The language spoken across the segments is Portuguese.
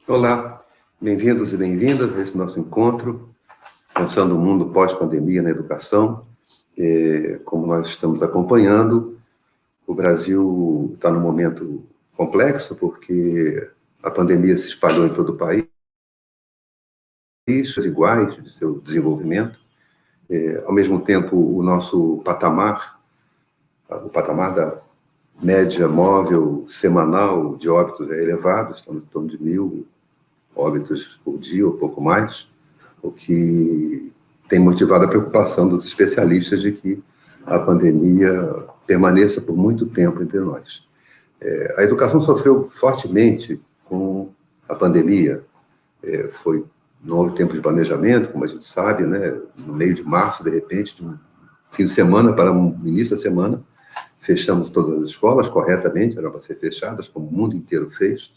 Olá, bem-vindos e bem-vindas a esse nosso encontro, pensando o mundo pós-pandemia na educação. Como nós estamos acompanhando, o Brasil está num momento complexo, porque a pandemia se espalhou em todo o país, iguais de seu desenvolvimento. Ao mesmo tempo, o nosso patamar, o patamar da média móvel semanal de óbitos é elevado, estamos em torno de 1.000 óbitos por dia, ou pouco mais, o que tem motivado a preocupação dos especialistas de que a pandemia permaneça por muito tempo entre nós. A educação sofreu fortemente com a pandemia. Não houve tempo de planejamento, como a gente sabe, né? No meio de março, de repente, de um fim de semana para um início da semana, fechamos todas as escolas corretamente, eram para ser fechadas, como o mundo inteiro fez.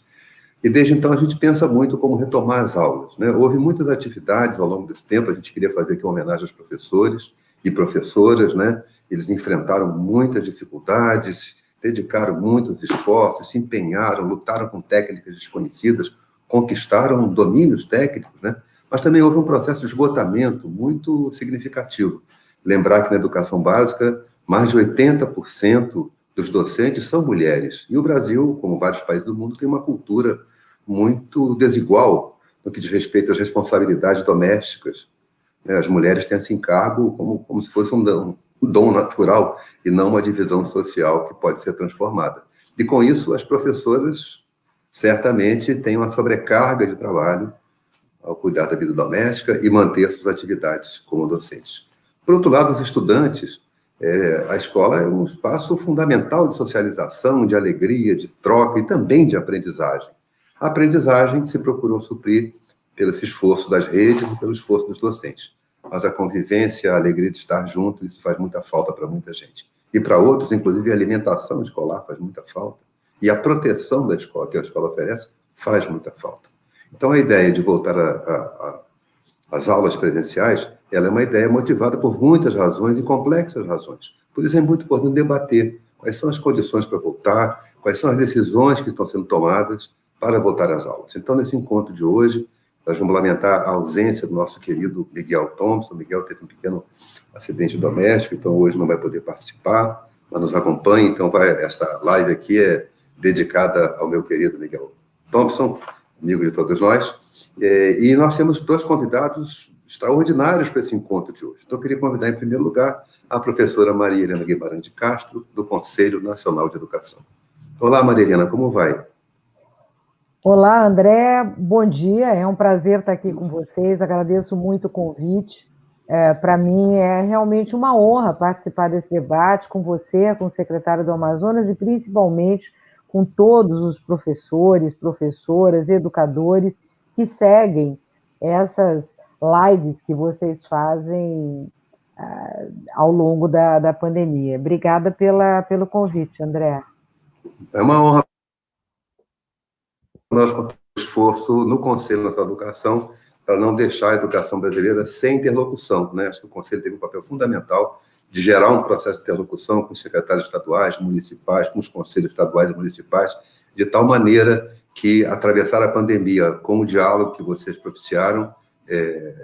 E desde então a gente pensa muito como retomar as aulas, né? Houve muitas atividades ao longo desse tempo, a gente queria fazer aqui uma homenagem aos professores e professoras, né? Eles enfrentaram muitas dificuldades, dedicaram muitos esforços, se empenharam, lutaram com técnicas desconhecidas, conquistaram domínios técnicos, né? Mas também houve um processo de esgotamento muito significativo. Lembrar que na educação básica, mais de 80% dos docentes são mulheres. E o Brasil, como vários países do mundo, tem uma cultura muito desigual no que diz respeito às responsabilidades domésticas. As mulheres têm esse encargo como se fosse um dom natural e não uma divisão social que pode ser transformada. E com isso, as professoras certamente têm uma sobrecarga de trabalho ao cuidar da vida doméstica e manter suas atividades como docentes. Por outro lado, os estudantes, a escola é um espaço fundamental de socialização, de alegria, de troca e também de aprendizagem. A aprendizagem se procurou suprir pelo esforço das redes e pelo esforço dos docentes. Mas a convivência, a alegria de estar junto, isso faz muita falta para muita gente. E para outros, inclusive, a alimentação escolar faz muita falta. E a proteção da escola, que a escola oferece, faz muita falta. Então, a ideia de voltar às aulas presenciais, ela é uma ideia motivada por muitas razões e complexas razões. Por isso, é muito importante debater quais são as condições para voltar, quais são as decisões que estão sendo tomadas para voltar às aulas. Então, nesse encontro de hoje, nós vamos lamentar a ausência do nosso querido Miguel Thompson. O Miguel teve um pequeno acidente doméstico, então hoje não vai poder participar, mas nos acompanha. Então, esta live aqui é dedicada ao meu querido Miguel Thompson, amigo de todos nós. E nós temos dois convidados extraordinários para esse encontro de hoje. Então, eu queria convidar, em primeiro lugar, a professora Maria Helena Guimarães de Castro, do Conselho Nacional de Educação. Olá, Maria Helena, como vai? Olá, André, bom dia, é um prazer estar aqui com vocês, agradeço muito o convite. Para mim é realmente uma honra participar desse debate com você, com o secretário do Amazonas e principalmente com todos os professores, professoras, educadores que seguem essas lives que vocês fazem ao longo da pandemia. Obrigada pelo convite, André. É uma honra nós com esforço no Conselho Nacional de Educação para não deixar a educação brasileira sem interlocução, né? Acho que o Conselho teve um papel fundamental de gerar um processo de interlocução com os secretários estaduais, municipais, com os conselhos estaduais e municipais, de tal maneira que atravessar a pandemia com o diálogo que vocês propiciaram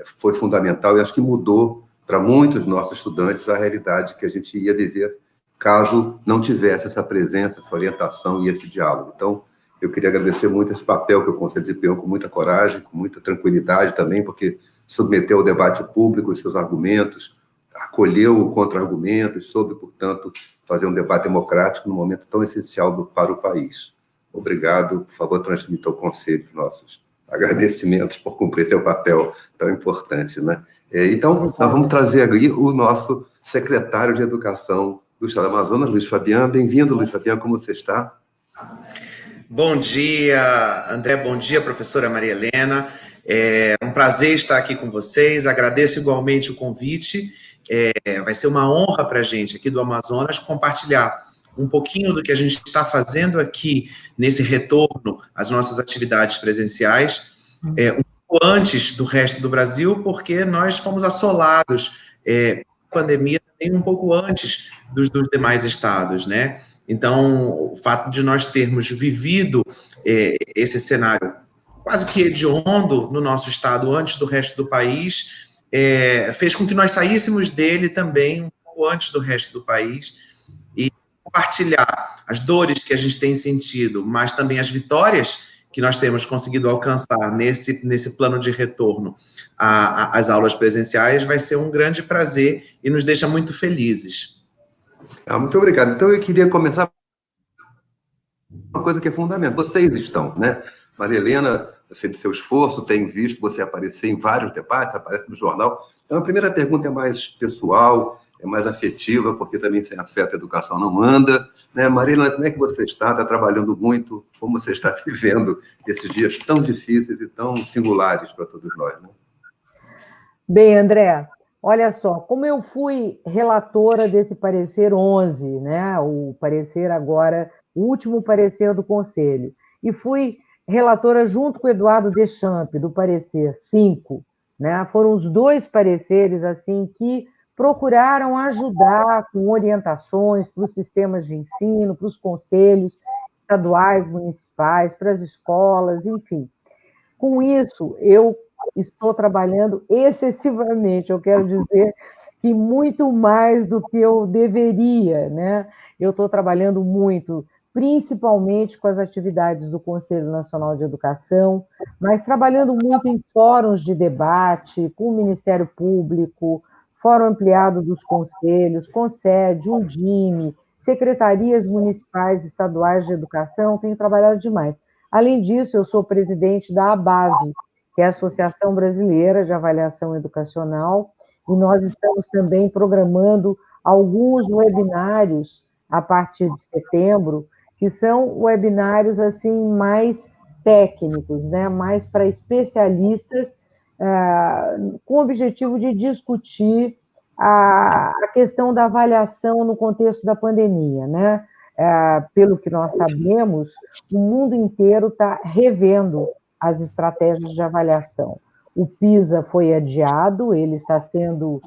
foi fundamental e acho que mudou para muitos nossos estudantes a realidade que a gente ia viver caso não tivesse essa presença, essa orientação e esse diálogo. Então, eu queria agradecer muito esse papel que o Conselho desempenhou com muita coragem, com muita tranquilidade também, porque submeteu ao debate público os seus argumentos, acolheu contra-argumentos, soube, portanto, fazer um debate democrático num momento tão essencial para o país. Obrigado, por favor, transmita ao Conselho os nossos agradecimentos por cumprir seu papel tão importante, né? Então, nós vamos trazer aqui o nosso secretário de Educação do Estado do Amazonas, Luiz Fabian. Bem-vindo, Luiz Fabian, como você está? Bom dia, André, bom dia, professora Maria Helena. É um prazer estar aqui com vocês, agradeço igualmente o convite. Vai ser uma honra para a gente aqui do Amazonas compartilhar um pouquinho do que a gente está fazendo aqui nesse retorno às nossas atividades presenciais, um pouco antes do resto do Brasil, porque nós fomos assolados com a pandemia também um pouco antes dos demais estados, né? Então, o fato de nós termos vivido esse cenário quase que hediondo no nosso estado antes do resto do país, fez com que nós saíssemos dele também um pouco antes do resto do país e compartilhar as dores que a gente tem sentido, mas também as vitórias que nós temos conseguido alcançar nesse plano de retorno às aulas presenciais vai ser um grande prazer e nos deixa muito felizes. Muito obrigado. Então, eu queria começar uma coisa que é fundamental. Vocês estão, né? Maria Helena, eu sei do seu esforço, tenho visto você aparecer em vários debates, aparece no jornal. Então, a primeira pergunta é mais pessoal, é mais afetiva, porque também sem afeto a educação não anda. Né? Maria Helena, como é que você está? Está trabalhando muito? Como você está vivendo esses dias tão difíceis e tão singulares para todos nós? Né? Bem, André, olha só, como eu fui relatora desse parecer 11, né? O parecer agora, o último parecer do Conselho, e fui relatora junto com o Eduardo Deschamps, do parecer 5, né? Foram os dois pareceres assim que procuraram ajudar com orientações para os sistemas de ensino, para os conselhos estaduais, municipais, para as escolas, enfim. Com isso, eu estou trabalhando excessivamente, eu quero dizer que muito mais do que eu deveria, né? Eu estou trabalhando muito, principalmente com as atividades do Conselho Nacional de Educação, mas trabalhando muito em fóruns de debate, com o Ministério Público, Fórum Ampliado dos Conselhos, CONSED, Undime, secretarias municipais e estaduais de educação, tenho trabalhado demais. Além disso, eu sou presidente da ABAV, que é a Associação Brasileira de Avaliação Educacional, e nós estamos também programando alguns webinários a partir de setembro, que são webinários assim mais técnicos, né, mais para especialistas, com o objetivo de discutir a questão da avaliação no contexto da pandemia, né? Pelo que nós sabemos, o mundo inteiro está revendo as estratégias de avaliação. O PISA foi adiado, ele está sendo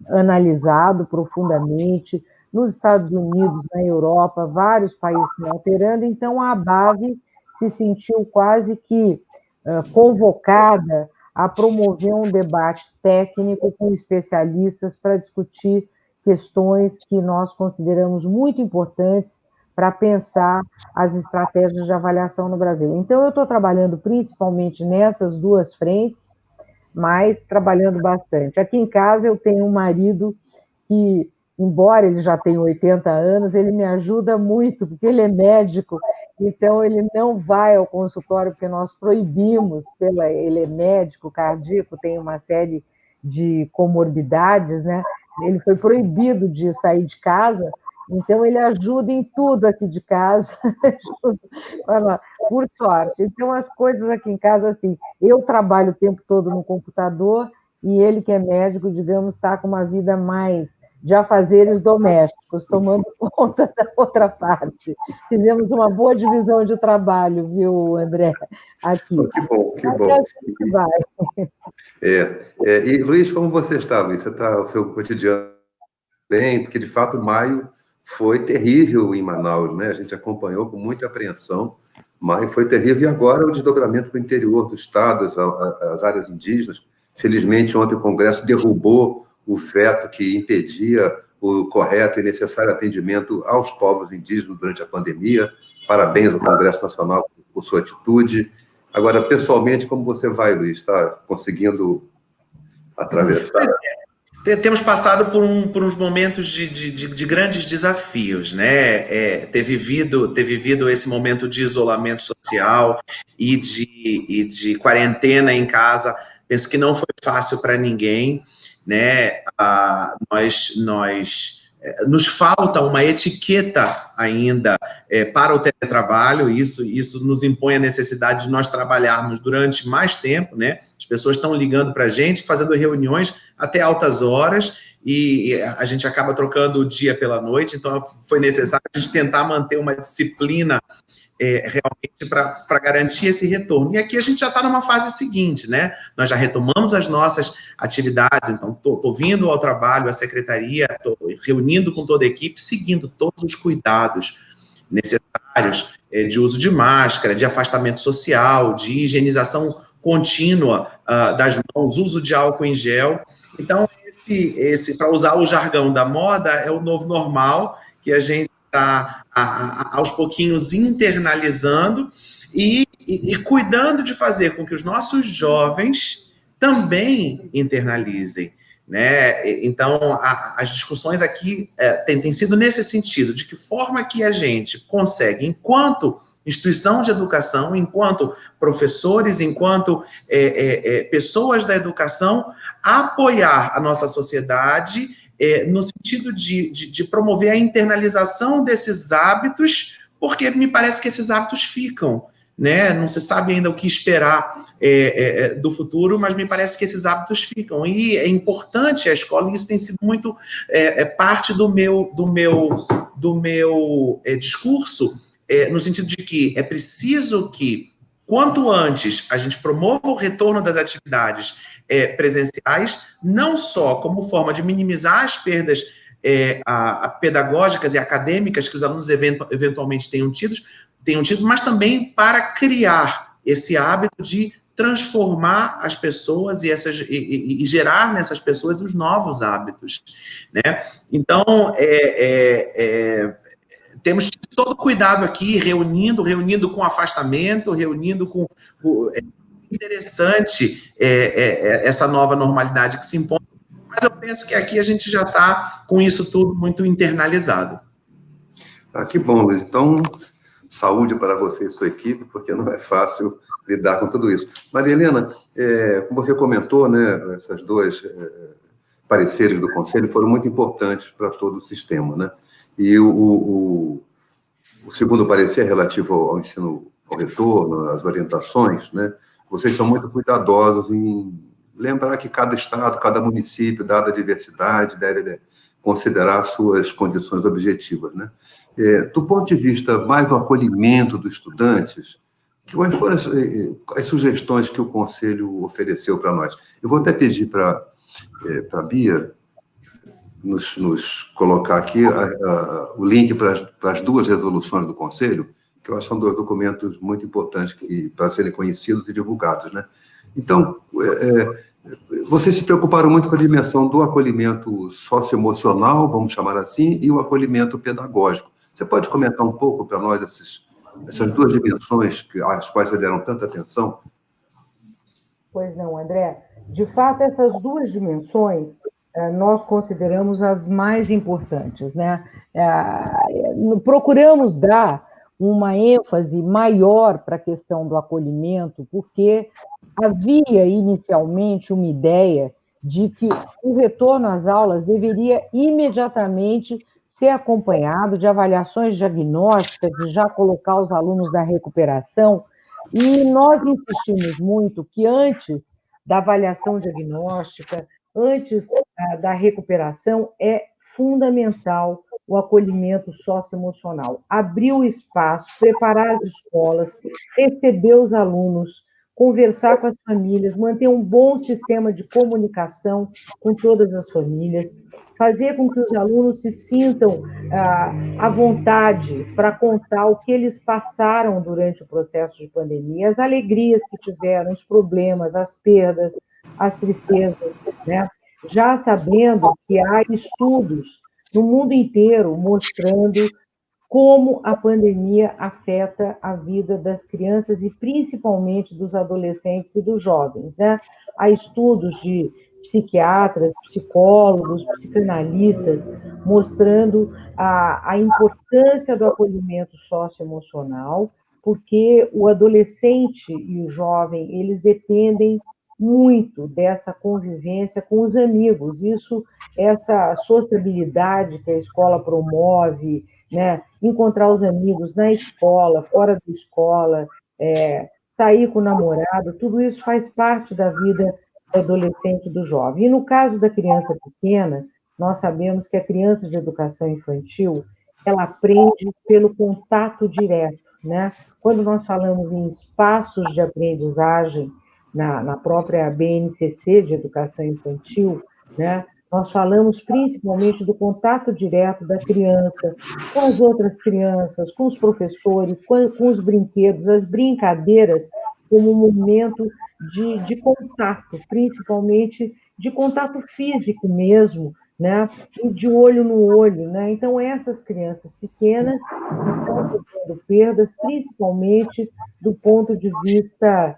analisado profundamente. Nos Estados Unidos, na Europa, vários países estão alterando, então a ABAV se sentiu quase que convocada a promover um debate técnico com especialistas para discutir questões que nós consideramos muito importantes para pensar as estratégias de avaliação no Brasil. Então, eu estou trabalhando principalmente nessas duas frentes, mas trabalhando bastante. Aqui em casa eu tenho um marido que, embora ele já tenha 80 anos, ele me ajuda muito, porque ele é médico, então ele não vai ao consultório, porque nós proibimos, ele é médico cardíaco, tem uma série de comorbidades, né? Ele foi proibido de sair de casa, então ele ajuda em tudo aqui de casa, por sorte. Então as coisas aqui em casa, assim, eu trabalho o tempo todo no computador e ele, que é médico, digamos, está com uma vida mais de afazeres domésticos, tomando conta da outra parte. Fizemos uma boa divisão de trabalho, viu, André? Aqui. Que bom, que bom. Assim vai. E, Luiz, como você está, Luiz? Você está o seu cotidiano bem? Porque, de fato, maio foi terrível em Manaus, né? A gente acompanhou com muita apreensão. Maio foi terrível. E agora o desdobramento para o interior do estado, as áreas indígenas. Felizmente, ontem o Congresso derrubou o veto que impedia o correto e necessário atendimento aos povos indígenas durante a pandemia. Parabéns ao Congresso Nacional por sua atitude. Agora, pessoalmente, como você vai, Luiz? Está conseguindo atravessar? Temos passado por uns momentos de grandes desafios, né? Ter vivido esse momento de isolamento social e de quarentena em casa, penso que não foi fácil para ninguém, né? Nos falta uma etiqueta ainda para o teletrabalho, isso nos impõe a necessidade de nós trabalharmos durante mais tempo, né? As pessoas estão ligando para a gente, fazendo reuniões até altas horas, e a gente acaba trocando o dia pela noite, então foi necessário a gente tentar manter uma disciplina realmente para garantir esse retorno. E aqui a gente já está numa fase seguinte, né? Nós já retomamos as nossas atividades, então estou vindo ao trabalho, à secretaria, estou reunindo com toda a equipe, seguindo todos os cuidados necessários de uso de máscara, de afastamento social, de higienização contínua das mãos, uso de álcool em gel. Então, esse para usar o jargão da moda, é o novo normal que a gente está, aos pouquinhos, internalizando e cuidando de fazer com que os nossos jovens também internalizem, né? Então, as discussões aqui têm sido nesse sentido, de que forma que a gente consegue, enquanto instituição de educação, enquanto professores, enquanto pessoas da educação, apoiar a nossa sociedade no sentido de promover a internalização desses hábitos, porque me parece que esses hábitos ficam, né? Não se sabe ainda o que esperar do futuro, mas me parece que esses hábitos ficam. E é importante a escola, e isso tem sido muito parte do meu discurso, no sentido de que é preciso que, quanto antes, a gente promova o retorno das atividades presenciais, não só como forma de minimizar as perdas pedagógicas e acadêmicas que os alunos eventualmente tenham tido, mas também para criar esse hábito de transformar as pessoas e gerar nessas pessoas os novos hábitos, né? Então, temos todo cuidado aqui, reunindo com afastamento, reunindo com... interessante essa nova normalidade que se impõe, mas eu penso que aqui a gente já está com isso tudo muito internalizado. Que bom, Luiz. Então, saúde para você e sua equipe, porque não é fácil lidar com tudo isso. Maria Helena, como você comentou, né, essas duas pareceres do Conselho foram muito importantes para todo o sistema, né? E o segundo parecer relativo ao ensino, ao retorno, às orientações, né? Vocês são muito cuidadosos em lembrar que cada estado, cada município, dada a diversidade, deve considerar suas condições objetivas, né? Do ponto de vista mais do acolhimento dos estudantes, quais foram as sugestões que o Conselho ofereceu para nós? Eu vou até pedir para a Bia nos colocar aqui o link para as duas resoluções do Conselho, que eu acho que são dois documentos muito importantes para serem conhecidos e divulgados, né? Então, vocês se preocuparam muito com a dimensão do acolhimento socioemocional, vamos chamar assim, e o acolhimento pedagógico. Você pode comentar um pouco para nós essas duas dimensões às quais você deram tanta atenção? Pois não, André. De fato, essas duas dimensões nós consideramos as mais importantes, né? Procuramos dar uma ênfase maior para a questão do acolhimento, porque havia inicialmente uma ideia de que o retorno às aulas deveria imediatamente ser acompanhado de avaliações diagnósticas, de já colocar os alunos na recuperação, e nós insistimos muito que antes da avaliação diagnóstica, antes da recuperação, é fundamental o acolhimento socioemocional. Abrir o espaço, preparar as escolas, receber os alunos, conversar com as famílias, manter um bom sistema de comunicação com todas as famílias, fazer com que os alunos se sintam à vontade para contar o que eles passaram durante o processo de pandemia, as alegrias que tiveram, os problemas, as perdas, as tristezas, né? Já sabendo que há estudos no mundo inteiro mostrando como a pandemia afeta a vida das crianças e principalmente dos adolescentes e dos jovens, né? Há estudos de psiquiatras, psicólogos, psicanalistas mostrando a importância do acolhimento socioemocional, porque o adolescente e o jovem, eles dependem muito dessa convivência com os amigos. Essa sociabilidade que a escola promove, né? Encontrar os amigos na escola, fora da escola, sair com o namorado, tudo isso faz parte da vida do adolescente e do jovem. E no caso da criança pequena, nós sabemos que a criança de educação infantil, ela aprende pelo contato direto, né? Quando nós falamos em espaços de aprendizagem, na própria BNCC de educação infantil, né? Nós falamos principalmente do contato direto da criança com as outras crianças, com os professores, com os brinquedos, as brincadeiras como um momento de contato, principalmente de contato físico mesmo, né? E de olho no olho, né? Então, essas crianças pequenas estão sofrendo perdas, principalmente do ponto de vista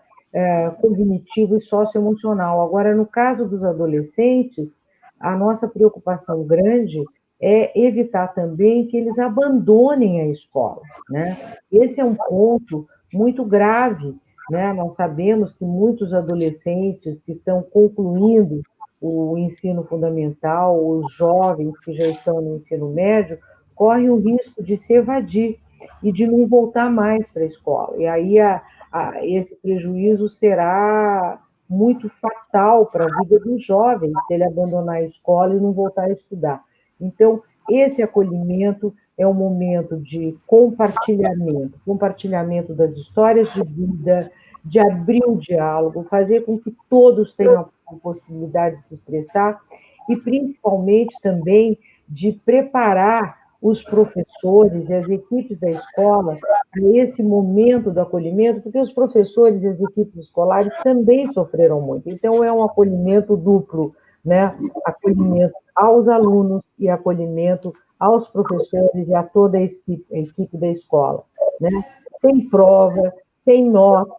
cognitivo e socioemocional. Agora, no caso dos adolescentes, a nossa preocupação grande é evitar também que eles abandonem a escola, né? Esse é um ponto muito grave, né? Nós sabemos que muitos adolescentes que estão concluindo o ensino fundamental, os jovens que já estão no ensino médio, correm o risco de se evadir e de não voltar mais para a escola. E aí esse prejuízo será muito fatal para a vida do jovem se ele abandonar a escola e não voltar a estudar. Então, esse acolhimento é um momento de compartilhamento das histórias de vida, de abrir o diálogo, fazer com que todos tenham a possibilidade de se expressar e, principalmente, também de preparar os professores e as equipes da escola a esse momento do acolhimento, porque os professores e as equipes escolares também sofreram muito. Então, é um acolhimento duplo, né? Acolhimento aos alunos e acolhimento aos professores e a toda a equipe da escola, né? Sem prova, sem nota,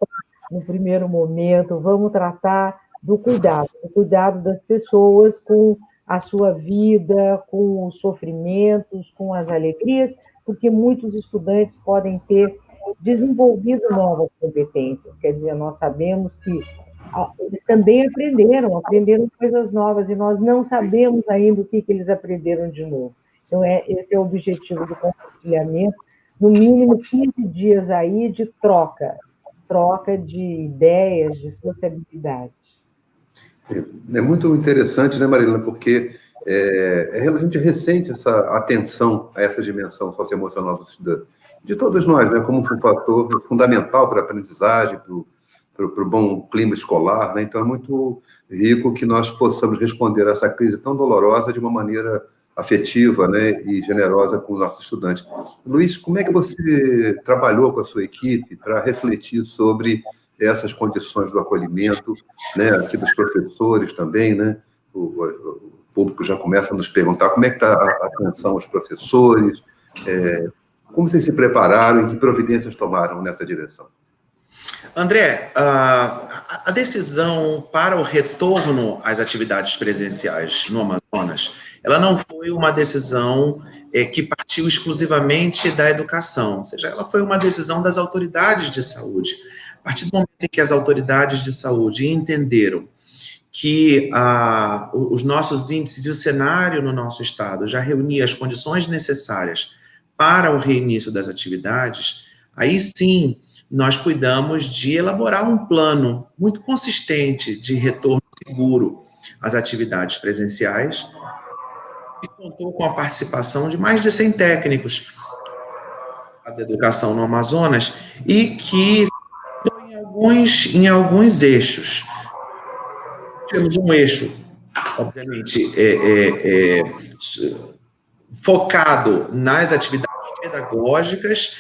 no primeiro momento, vamos tratar do cuidado das pessoas com a sua vida, com os sofrimentos, com as alegrias, porque muitos estudantes podem ter desenvolvido novas competências. Quer dizer, nós sabemos que eles também aprenderam coisas novas, e nós não sabemos ainda o que eles aprenderam de novo. Então, esse é o objetivo do compartilhamento, no mínimo 15 dias aí de troca de ideias, de sociabilidade. É muito interessante, né, Marilena, porque é relativamente recente essa atenção a essa dimensão socioemocional do estudante, de todos nós, né, como um fator fundamental para a aprendizagem, para o bom clima escolar, né? Então é muito rico que nós possamos responder a essa crise tão dolorosa de uma maneira afetiva, né, e generosa com os nossos estudantes. Luiz, como é que você trabalhou com a sua equipe para refletir sobre essas condições do acolhimento, né, aqui dos professores também, né? O público já começa a nos perguntar como é que está a atenção aos professores, como vocês se prepararam e que providências tomaram nessa direção? André, a decisão para o retorno às atividades presenciais no Amazonas, ela não foi uma decisão que partiu exclusivamente da educação, ou seja, ela foi uma decisão das autoridades de saúde. A partir do momento em que as autoridades de saúde entenderam que os nossos índices e o cenário no nosso estado já reunia as condições necessárias para o reinício das atividades, aí sim nós cuidamos de elaborar um plano muito consistente de retorno seguro às atividades presenciais, que contou com a participação de mais de 100 técnicos da educação no Amazonas e que em alguns eixos. Temos um eixo, obviamente, focado nas atividades pedagógicas,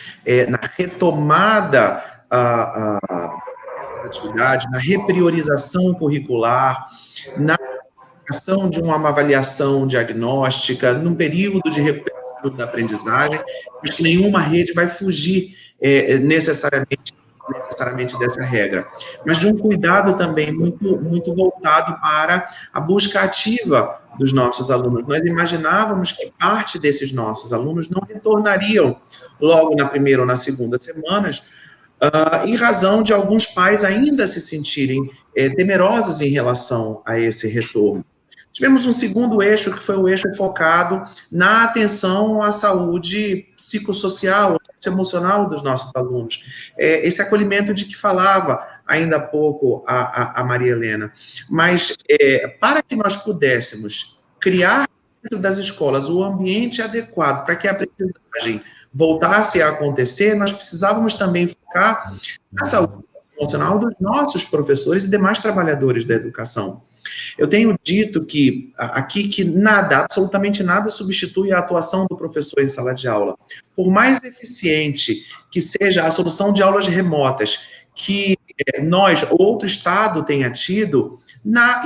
na retomada dessa atividade, na repriorização curricular, na aplicação de uma avaliação diagnóstica, num período de recuperação da aprendizagem. Acho que nenhuma rede vai fugir necessariamente dessa regra, mas de um cuidado também muito voltado para a busca ativa dos nossos alunos. Nós imaginávamos que parte desses nossos alunos não retornariam logo na primeira ou na segunda semanas, em razão de alguns pais ainda se sentirem temerosos em relação a esse retorno. Tivemos um segundo eixo, que foi o eixo focado na atenção à saúde psicossocial, emocional dos nossos alunos. Esse acolhimento de que falava ainda há pouco a Maria Helena. Mas para que nós pudéssemos criar dentro das escolas o ambiente adequado para que a aprendizagem voltasse a acontecer, nós precisávamos também focar na saúde emocional dos nossos professores e demais trabalhadores da educação. Eu tenho dito que aqui que nada, absolutamente nada substitui a atuação do professor em sala de aula. Por mais eficiente que seja a solução de aulas remotas que nós, outro estado, tenha tido,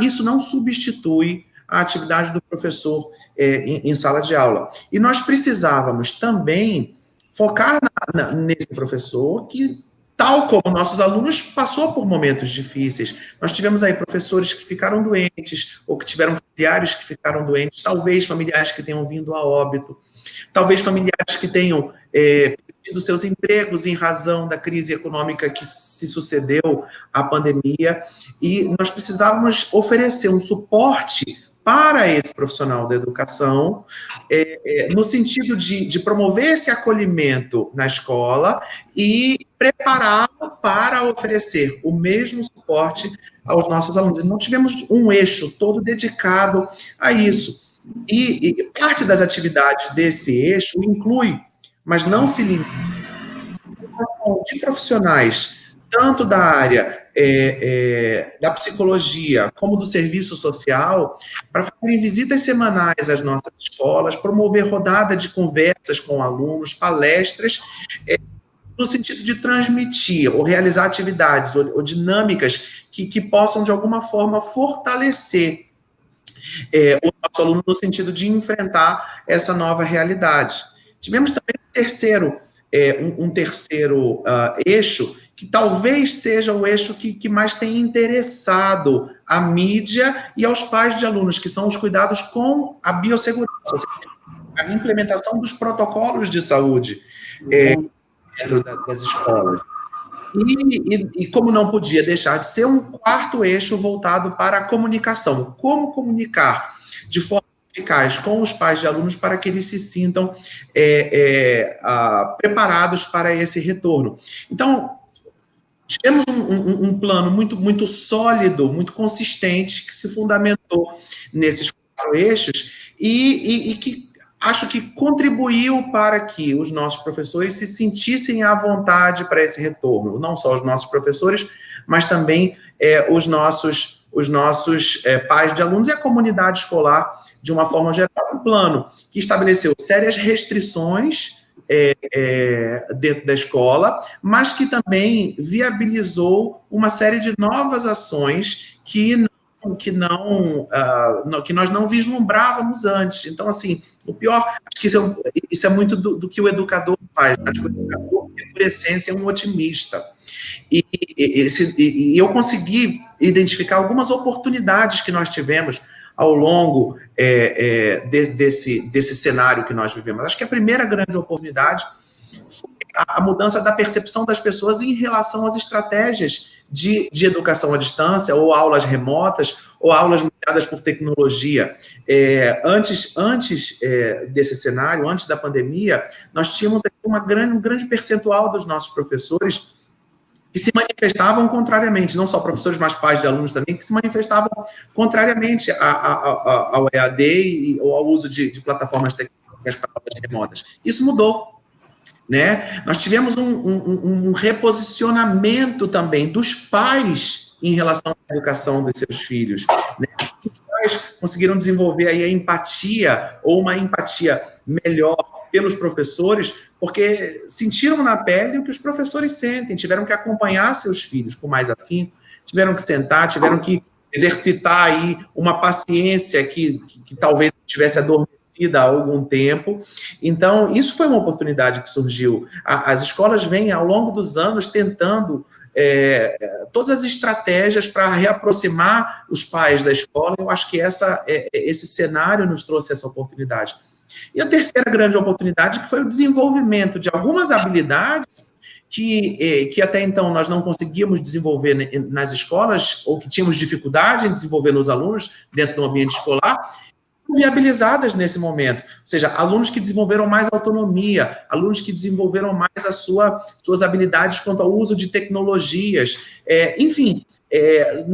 isso não substitui a atividade do professor em sala de aula. E nós precisávamos também focar nesse professor que, tal como nossos alunos, passou por momentos difíceis. Nós tivemos aí professores que ficaram doentes, ou que tiveram familiares que ficaram doentes, talvez familiares que tenham vindo a óbito, talvez familiares que tenham perdido seus empregos em razão da crise econômica que se sucedeu à pandemia, e nós precisávamos oferecer um suporte para esse profissional da educação, no sentido de promover esse acolhimento na escola e prepará-lo para oferecer o mesmo suporte aos nossos alunos. E não tivemos um eixo todo dedicado a isso. E parte das atividades desse eixo inclui, mas não se limita, de profissionais, tanto da área da psicologia, como do serviço social, para fazerem visitas semanais às nossas escolas, promover rodada de conversas com alunos, palestras, no sentido de transmitir ou realizar atividades ou dinâmicas que possam, de alguma forma, fortalecer o nosso aluno no sentido de enfrentar essa nova realidade. Tivemos também um terceiro eixo, que talvez seja o eixo que mais tem interessado a mídia e aos pais de alunos, que são os cuidados com a biossegurança, ou seja, a implementação dos protocolos de saúde dentro das escolas. E como não podia deixar de ser, um quarto eixo voltado para a comunicação. Como comunicar de forma eficaz com os pais de alunos para que eles se sintam preparados para esse retorno. Então, tivemos um plano muito sólido, muito consistente, que se fundamentou nesses quatro eixos e que acho que contribuiu para que os nossos professores se sentissem à vontade para esse retorno. Não só os nossos professores, mas também os nossos pais de alunos e a comunidade escolar, de uma forma geral. Um plano que estabeleceu sérias restrições dentro da escola, mas que também viabilizou uma série de novas ações que nós não vislumbrávamos antes. Então, assim, o pior, acho que isso é muito do que o educador faz. Acho que o educador, por essência, é um otimista. E eu consegui identificar algumas oportunidades que nós tivemos ao longo desse cenário que nós vivemos. Acho que a primeira grande oportunidade foi a mudança da percepção das pessoas em relação às estratégias de educação à distância, ou aulas remotas, ou aulas mediadas por tecnologia. Antes desse cenário, antes da pandemia, nós tínhamos um grande percentual dos nossos professores que se manifestavam contrariamente, não só professores, mas pais de alunos também, que se manifestavam contrariamente ao EAD ou ao uso de plataformas tecnológicas para aulas remotas. Isso mudou, né? Nós tivemos um reposicionamento também dos pais em relação à educação dos seus filhos, né? Os pais conseguiram desenvolver aí a empatia, ou uma empatia melhor pelos professores, porque sentiram na pele o que os professores sentem, tiveram que acompanhar seus filhos com mais afinco, tiveram que sentar, tiveram que exercitar aí uma paciência que talvez tivesse adormecida há algum tempo. Então, isso foi uma oportunidade que surgiu. As escolas vêm, ao longo dos anos, tentando todas as estratégias para reaproximar os pais da escola. Eu acho que esse cenário nos trouxe essa oportunidade. E a terceira grande oportunidade, que foi o desenvolvimento de algumas habilidades que até então nós não conseguíamos desenvolver nas escolas, ou que tínhamos dificuldade em desenvolver nos alunos dentro do ambiente escolar, viabilizadas nesse momento. Ou seja, alunos que desenvolveram mais autonomia, alunos que desenvolveram mais as suas habilidades quanto ao uso de tecnologias. Enfim,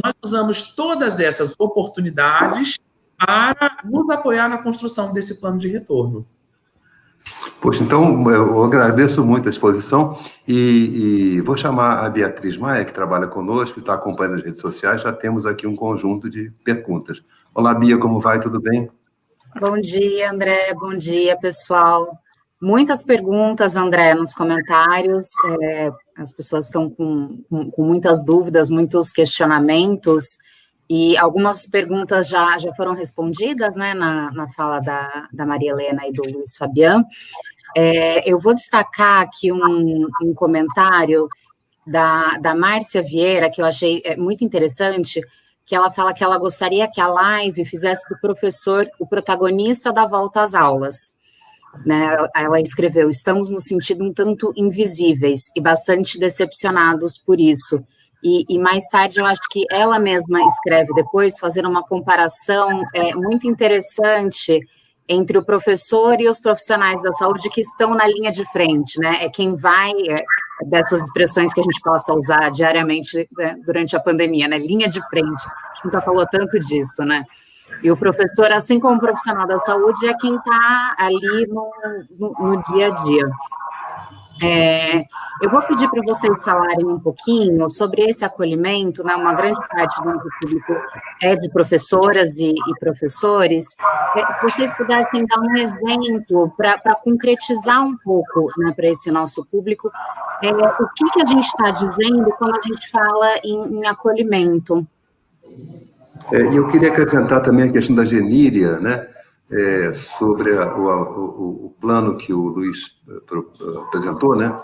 nós usamos todas essas oportunidades para nos apoiar na construção desse plano de retorno. Poxa, então eu agradeço muito a exposição e vou chamar a Beatriz Maia, que trabalha conosco, está acompanhando as redes sociais, já temos aqui um conjunto de perguntas. Olá, Bia, como vai? Tudo bem? Bom dia, André. Bom dia, pessoal. Muitas perguntas, André, nos comentários. As pessoas estão com muitas dúvidas, muitos questionamentos, e algumas perguntas já foram respondidas, né, na fala da Maria Helena e do Luiz Fabian. Eu vou destacar aqui um comentário da Márcia Vieira, que eu achei muito interessante, que ela fala que ela gostaria que a live fizesse do professor o protagonista da volta às aulas. Né? Ela escreveu: estamos nos sentindo um tanto invisíveis e bastante decepcionados por isso. E mais tarde eu acho que ela mesma escreve depois, fazendo uma comparação muito interessante entre o professor e os profissionais da saúde que estão na linha de frente, né? É quem vai, dessas expressões que a gente possa usar diariamente, né, durante a pandemia, né? Linha de frente. A gente nunca falou tanto disso, né? E o professor, assim como o profissional da saúde, é quem está ali no dia a dia. Eu vou pedir para vocês falarem um pouquinho sobre esse acolhimento, né? Uma grande parte do nosso público é de professoras e professores. Se vocês pudessem dar um exemplo para concretizar um pouco, né, para esse nosso público, o que a gente está dizendo quando a gente fala em acolhimento? E eu queria acrescentar também a questão da Geníria, né? Sobre o plano que o Luiz apresentou, né?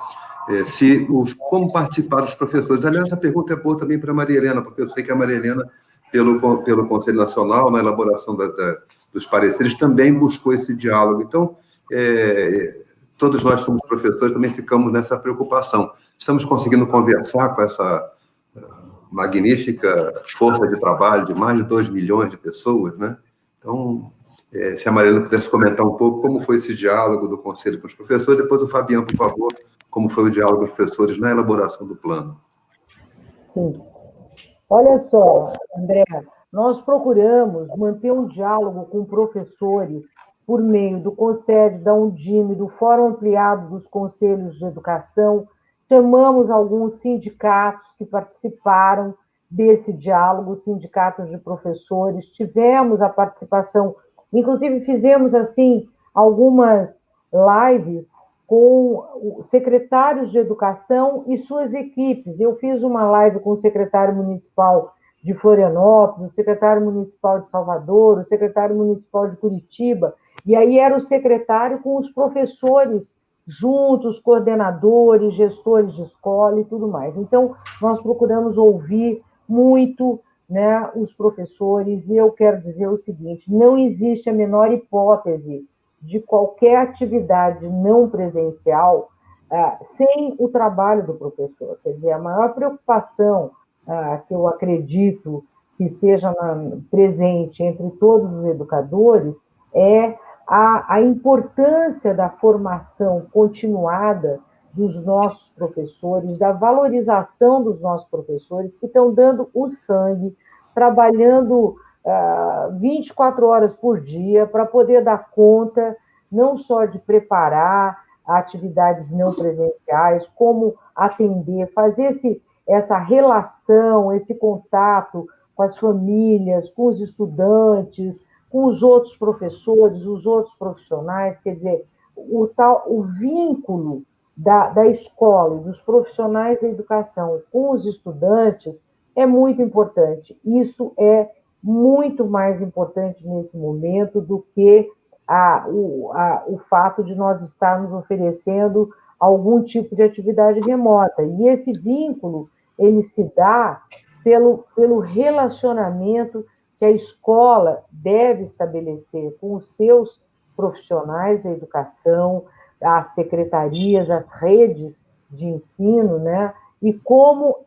Como participar dos professores. Aliás, essa pergunta é boa também para a Maria Helena, porque eu sei que a Maria Helena, pelo Conselho Nacional, na elaboração dos pareceres, também buscou esse diálogo. Então, todos nós somos professores, também ficamos nessa preocupação. Estamos conseguindo conversar com essa magnífica força de trabalho de mais de 2 milhões de pessoas, né? Então, se a Mariana pudesse comentar um pouco como foi esse diálogo do Conselho com os professores, depois o Fabiano, por favor, como foi o diálogo dos professores na elaboração do plano. Sim. Olha só, André, nós procuramos manter um diálogo com professores por meio do CONSED, da Undime, do Fórum Ampliado dos Conselhos de Educação. Chamamos alguns sindicatos que participaram desse diálogo, sindicatos de professores, tivemos a participação, inclusive fizemos assim algumas lives com secretários de educação e suas equipes. Eu fiz uma live com o secretário municipal de Florianópolis, o secretário municipal de Salvador, o secretário municipal de Curitiba, e aí era o secretário com os professores juntos, coordenadores, gestores de escola e tudo mais. Então, nós procuramos ouvir muito, né, os professores, e eu quero dizer o seguinte: não existe a menor hipótese de qualquer atividade não presencial sem o trabalho do professor. Quer dizer, a maior preocupação que eu acredito que esteja presente entre todos os educadores é a importância da formação continuada dos nossos professores, da valorização dos nossos professores, que estão dando o sangue, trabalhando 24 horas por dia para poder dar conta não só de preparar atividades não presenciais, como atender, fazer essa relação, esse contato com as famílias, com os estudantes, com os outros professores, os outros profissionais. Quer dizer, o vínculo da escola e dos profissionais da educação com os estudantes é muito importante. Isso é muito mais importante nesse momento do que o fato de nós estarmos oferecendo algum tipo de atividade remota. E esse vínculo, ele se dá pelo relacionamento que a escola deve estabelecer com os seus profissionais da educação, as secretarias, as redes de ensino, né? E como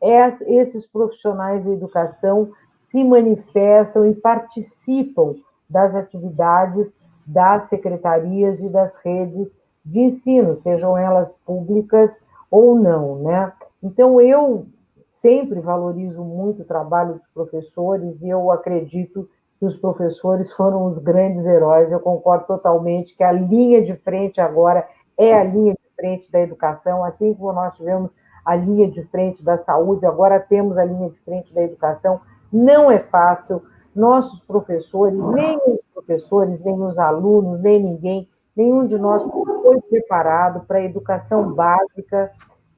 esses profissionais da educação se manifestam e participam das atividades das secretarias e das redes de ensino, sejam elas públicas ou não, né? Então, eu sempre valorizo muito o trabalho dos professores e eu acredito que os professores foram os grandes heróis. Eu concordo totalmente que a linha de frente agora é a linha de frente da educação, assim como nós tivemos a linha de frente da saúde, agora temos a linha de frente da educação. Não é fácil. Nossos professores, nem os alunos, nem ninguém, nenhum de nós foi preparado para a educação básica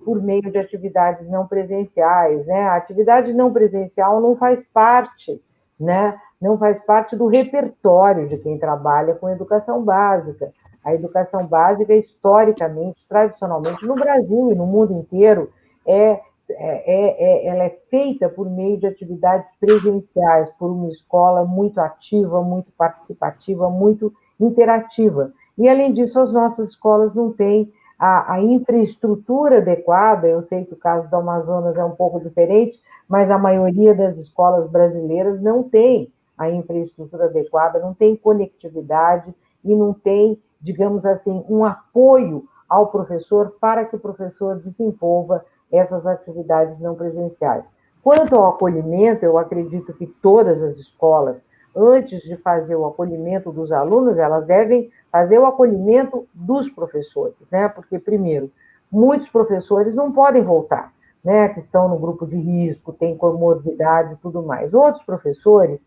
por meio de atividades não presenciais, né? A atividade não presencial não faz parte, né? Não faz parte do repertório de quem trabalha com educação básica. A educação básica, historicamente, tradicionalmente, no Brasil e no mundo inteiro, ela é feita por meio de atividades presenciais, por uma escola muito ativa, muito participativa, muito interativa. E, além disso, as nossas escolas não têm a infraestrutura adequada. Eu sei que o caso do Amazonas é um pouco diferente, mas a maioria das escolas brasileiras não tem a infraestrutura adequada, não tem conectividade e não tem, digamos assim, um apoio ao professor para que o professor desenvolva essas atividades não presenciais. Quanto ao acolhimento, eu acredito que todas as escolas, antes de fazer o acolhimento dos alunos, elas devem fazer o acolhimento dos professores, né? Porque, primeiro, muitos professores não podem voltar, né? Que estão no grupo de risco, têm comorbidade e tudo mais. Outros professores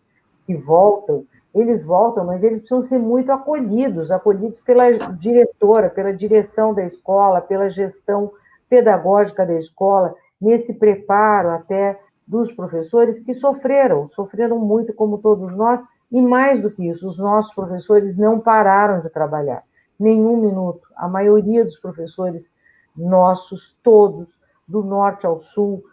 que voltam, eles voltam, mas eles precisam ser muito acolhidos pela diretora, pela direção da escola, pela gestão pedagógica da escola, nesse preparo até dos professores que sofreram muito como todos nós, e mais do que isso, os nossos professores não pararam de trabalhar, nenhum minuto. A maioria dos professores nossos, todos, do norte ao sul,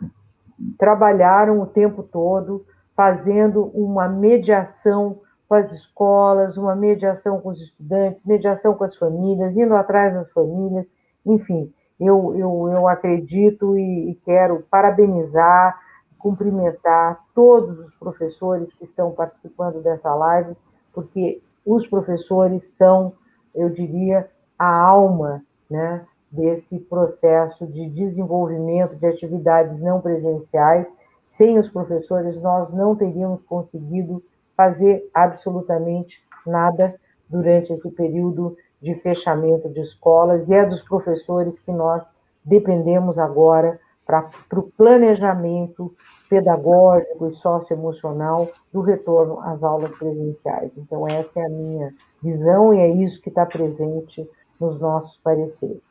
trabalharam o tempo todo, fazendo uma mediação com as escolas, uma mediação com os estudantes, mediação com as famílias, indo atrás das famílias, enfim. Eu acredito e quero parabenizar, cumprimentar todos os professores que estão participando dessa live, porque os professores são, eu diria, a alma, né, desse processo de desenvolvimento de atividades não presenciais. Sem os professores, nós não teríamos conseguido fazer absolutamente nada durante esse período de fechamento de escolas, e é dos professores que nós dependemos agora para o planejamento pedagógico e socioemocional do retorno às aulas presenciais. Então, essa é a minha visão e é isso que está presente nos nossos pareceres.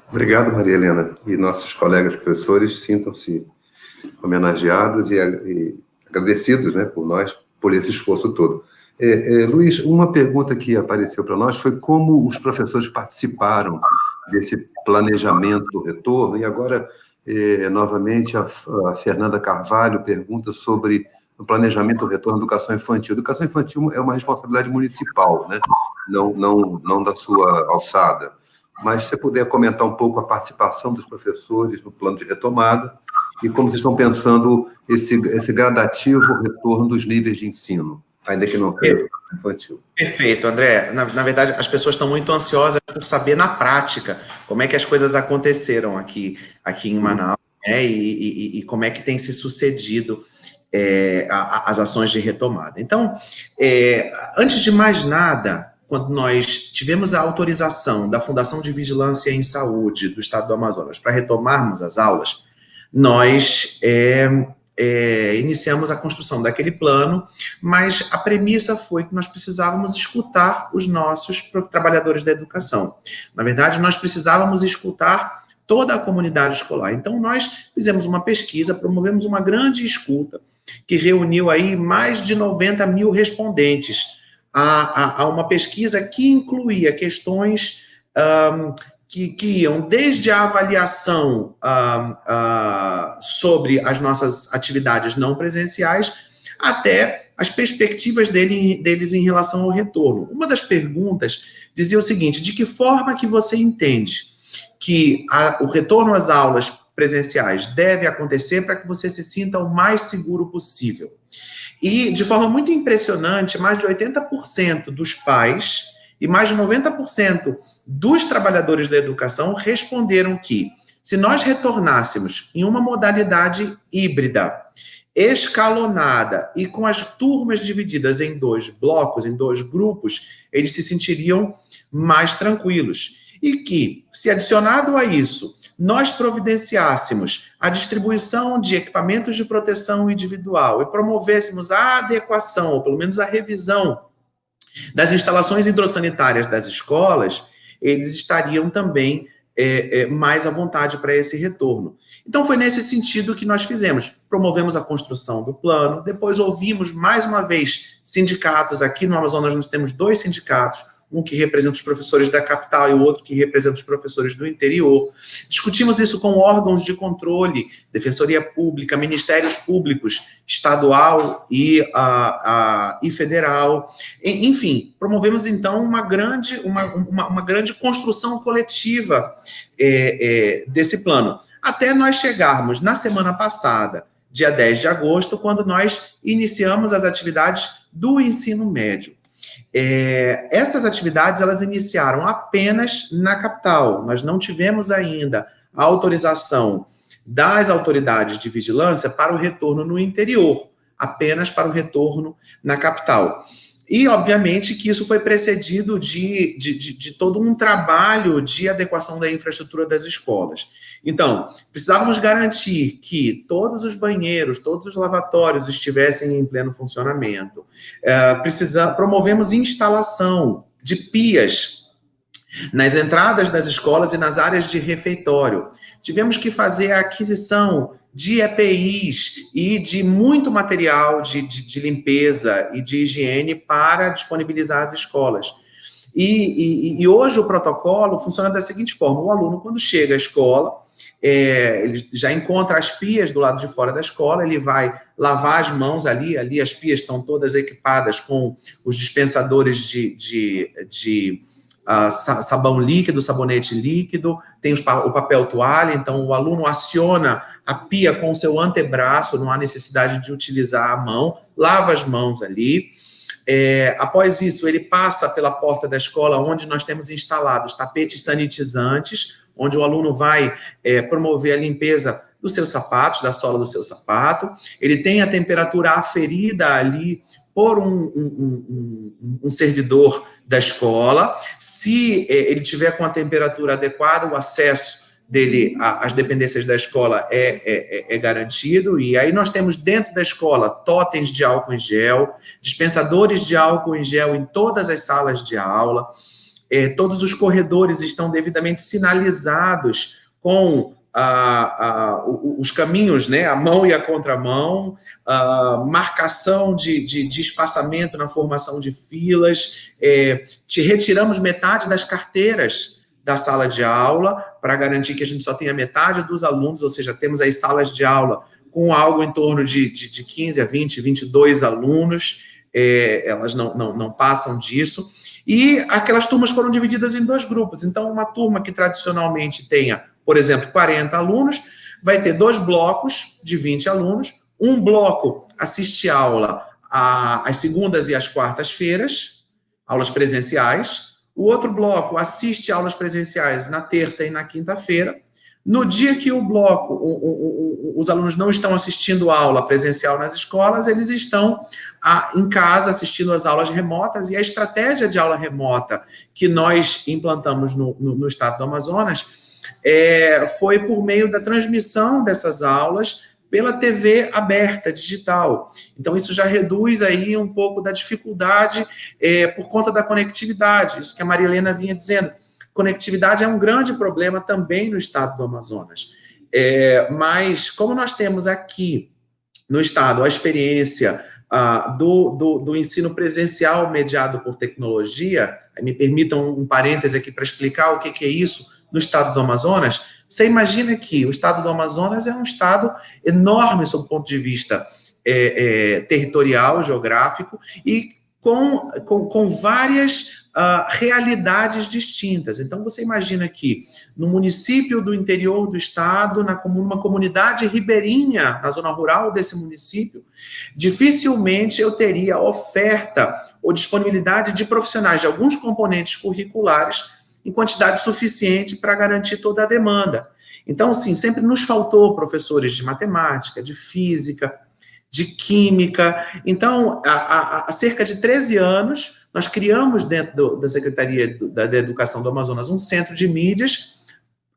Obrigado, Maria Helena. E nossos colegas professores sintam-se homenageados e agradecidos, né, por nós, por esse esforço todo. Luiz, uma pergunta que apareceu para nós foi como os professores participaram desse planejamento do retorno, e agora, novamente, a Fernanda Carvalho pergunta sobre o planejamento do retorno à educação infantil. Educação infantil é uma responsabilidade municipal, né? Não da sua alçada. Mas se você puder comentar um pouco a participação dos professores no plano de retomada e como vocês estão pensando esse gradativo retorno dos níveis de ensino, ainda que não seja infantil. Perfeito, André. Na verdade, as pessoas estão muito ansiosas por saber na prática como é que as coisas aconteceram aqui em Manaus, né, e como é que tem se sucedido as ações de retomada. Então, antes de mais nada, quando nós tivemos a autorização da Fundação de Vigilância em Saúde do Estado do Amazonas para retomarmos as aulas, nós iniciamos a construção daquele plano, mas a premissa foi que nós precisávamos escutar os nossos trabalhadores da educação. Na verdade, nós precisávamos escutar toda a comunidade escolar. Então, nós fizemos uma pesquisa, promovemos uma grande escuta, que reuniu aí mais de 90 mil respondentes a uma pesquisa que incluía questões que iam desde a avaliação sobre as nossas atividades não presenciais até as perspectivas deles em relação ao retorno. Uma das perguntas dizia o seguinte: de que forma que você entende que o retorno às aulas presenciais deve acontecer para que você se sinta o mais seguro possível? E, de forma muito impressionante, mais de 80% dos pais e mais de 90% dos trabalhadores da educação responderam que, se nós retornássemos em uma modalidade híbrida, escalonada e com as turmas divididas em 2 blocos, em 2 grupos, eles se sentiriam mais tranquilos. E que, se adicionado a isso, nós providenciássemos a distribuição de equipamentos de proteção individual e promovêssemos a adequação, ou pelo menos a revisão, das instalações hidrossanitárias das escolas, eles estariam também mais à vontade para esse retorno. Então, foi nesse sentido que nós fizemos. Promovemos a construção do plano, depois ouvimos, mais uma vez, sindicatos. Aqui no Amazonas nós temos 2 sindicatos, um que representa os professores da capital e o outro que representa os professores do interior. Discutimos isso com órgãos de controle, Defensoria Pública, Ministérios Públicos, estadual e federal. Enfim, promovemos, então, uma grande construção coletiva desse plano. Até nós chegarmos, na semana passada, dia 10 de agosto, quando nós iniciamos as atividades do ensino médio. Essas atividades, elas iniciaram apenas na capital. Nós não tivemos ainda a autorização das autoridades de vigilância para o retorno no interior, apenas para o retorno na capital. E, obviamente, que isso foi precedido de todo um trabalho de adequação da infraestrutura das escolas. Então, precisávamos garantir que todos os banheiros, todos os lavatórios estivessem em pleno funcionamento. Promovemos instalação de pias nas entradas das escolas e nas áreas de refeitório. Tivemos que fazer a aquisição de EPIs e de muito material de limpeza e de higiene para disponibilizar as escolas. E hoje o protocolo funciona da seguinte forma: o aluno, quando chega à escola, ele já encontra as pias do lado de fora da escola, ele vai lavar as mãos ali as pias estão todas equipadas com os dispensadores de sabão líquido, sabonete líquido, tem o papel toalha. Então o aluno aciona a pia com o seu antebraço, não há necessidade de utilizar a mão, lava as mãos ali. Após isso, ele passa pela porta da escola, onde nós temos instalados tapetes sanitizantes, onde o aluno vai promover a limpeza dos seus sapatos, da sola do seu sapato. Ele tem a temperatura aferida ali por um servidor da escola. Se ele tiver com a temperatura adequada, o acesso dele às dependências da escola é garantido. E aí nós temos dentro da escola totens de álcool em gel, dispensadores de álcool em gel em todas as salas de aula. Todos os corredores estão devidamente sinalizados com os caminhos, né, a mão e a contramão, marcação de espaçamento na formação de filas. Retiramos metade das carteiras da sala de aula para garantir que a gente só tenha metade dos alunos, ou seja, temos aí salas de aula com algo em torno de 15 a 20, 22 alunos. Elas não passam disso. E aquelas turmas foram divididas em 2 grupos. Então, uma turma que tradicionalmente tenha, por exemplo, 40 alunos, vai ter 2 blocos de 20 alunos. Um bloco assiste aula às segundas e às quartas-feiras, aulas presenciais. O outro bloco assiste aulas presenciais na terça e na quinta-feira. No dia que o bloco, os alunos não estão assistindo aula presencial nas escolas, eles estão em casa assistindo às aulas remotas. E a estratégia de aula remota que nós implantamos no estado do Amazonas foi por meio da transmissão dessas aulas pela TV aberta, digital. Então, isso já reduz aí um pouco da dificuldade por conta da conectividade, isso que a Maria Helena vinha dizendo. Conectividade é um grande problema também no estado do Amazonas. Mas, como nós temos aqui no estado a experiência do ensino presencial mediado por tecnologia, me permitam um parêntese aqui para explicar o que é isso no estado do Amazonas. Você imagina que o estado do Amazonas é um estado enorme sob o ponto de vista territorial, geográfico, e com várias realidades distintas. Então, você imagina que no município do interior do estado, numa comunidade ribeirinha, na zona rural desse município, dificilmente eu teria oferta ou disponibilidade de profissionais de alguns componentes curriculares em quantidade suficiente para garantir toda a demanda. Então, sim, sempre nos faltou professores de matemática, de física, de química. Então, há cerca de 13 anos, nós criamos dentro da Secretaria da Educação do Amazonas um centro de mídias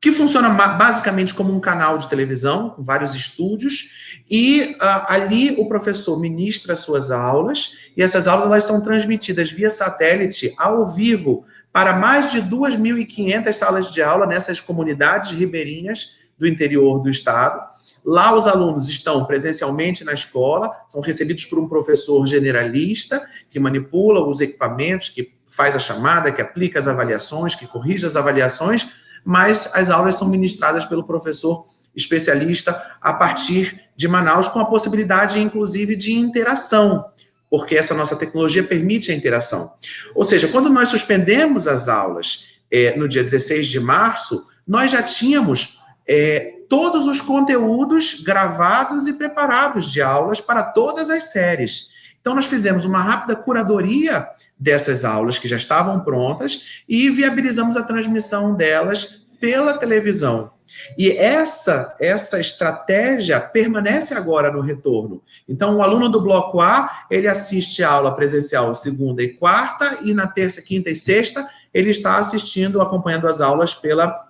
que funciona basicamente como um canal de televisão, com vários estúdios, e ali o professor ministra suas aulas, e essas aulas elas são transmitidas via satélite, ao vivo, para mais de 2.500 salas de aula nessas comunidades ribeirinhas do interior do estado. Lá os alunos estão presencialmente na escola, são recebidos por um professor generalista, que manipula os equipamentos, que faz a chamada, que aplica as avaliações, que corrige as avaliações, mas as aulas são ministradas pelo professor especialista a partir de Manaus, com a possibilidade, inclusive, de interação, porque essa nossa tecnologia permite a interação. Ou seja, quando nós suspendemos as aulas no dia 16 de março, nós já tínhamos todos os conteúdos gravados e preparados de aulas para todas as séries. Então, nós fizemos uma rápida curadoria dessas aulas que já estavam prontas e viabilizamos a transmissão delas pela televisão. E essa estratégia permanece agora no retorno. Então, o aluno do Bloco A, ele assiste a aula presencial segunda e quarta, e na terça, quinta e sexta, ele está assistindo, acompanhando as aulas pela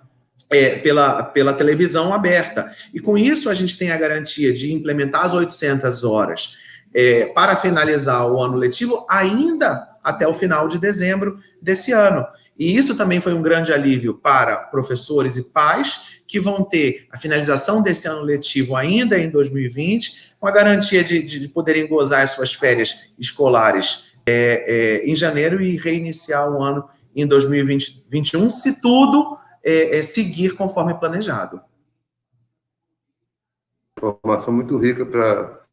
televisão aberta. E com isso, a gente tem a garantia de implementar as 800 horas para finalizar o ano letivo ainda até o final de dezembro desse ano. E isso também foi um grande alívio para professores e pais que vão ter a finalização desse ano letivo ainda em 2020, com a garantia de poderem gozar as suas férias escolares em janeiro e reiniciar o ano em 2021, se tudo seguir conforme planejado. Informação muito rica para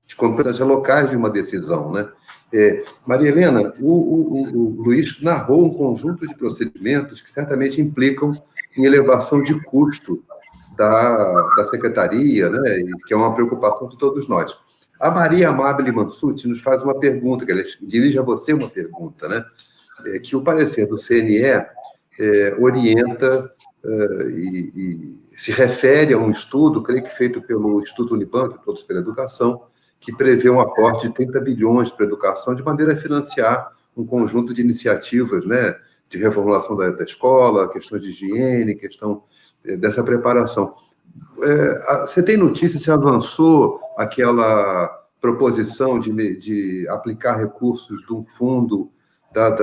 as competências locais de uma decisão, né? Maria Helena, o Luiz narrou um conjunto de procedimentos que certamente implicam em elevação de custo da secretaria, né? E que é uma preocupação de todos nós. A Maria Amabile Mansutti nos faz uma pergunta, que ela dirige a você uma pergunta, né? Que o parecer do CNE orienta e se refere a um estudo, creio que feito pelo Instituto Unibanco, Todos pela Educação, que prevê um aporte de 30 bilhões para a educação, de maneira a financiar um conjunto de iniciativas, né, de reformulação da escola, questões de higiene, questão dessa preparação. Você tem notícia se avançou aquela proposição de aplicar recursos de um fundo da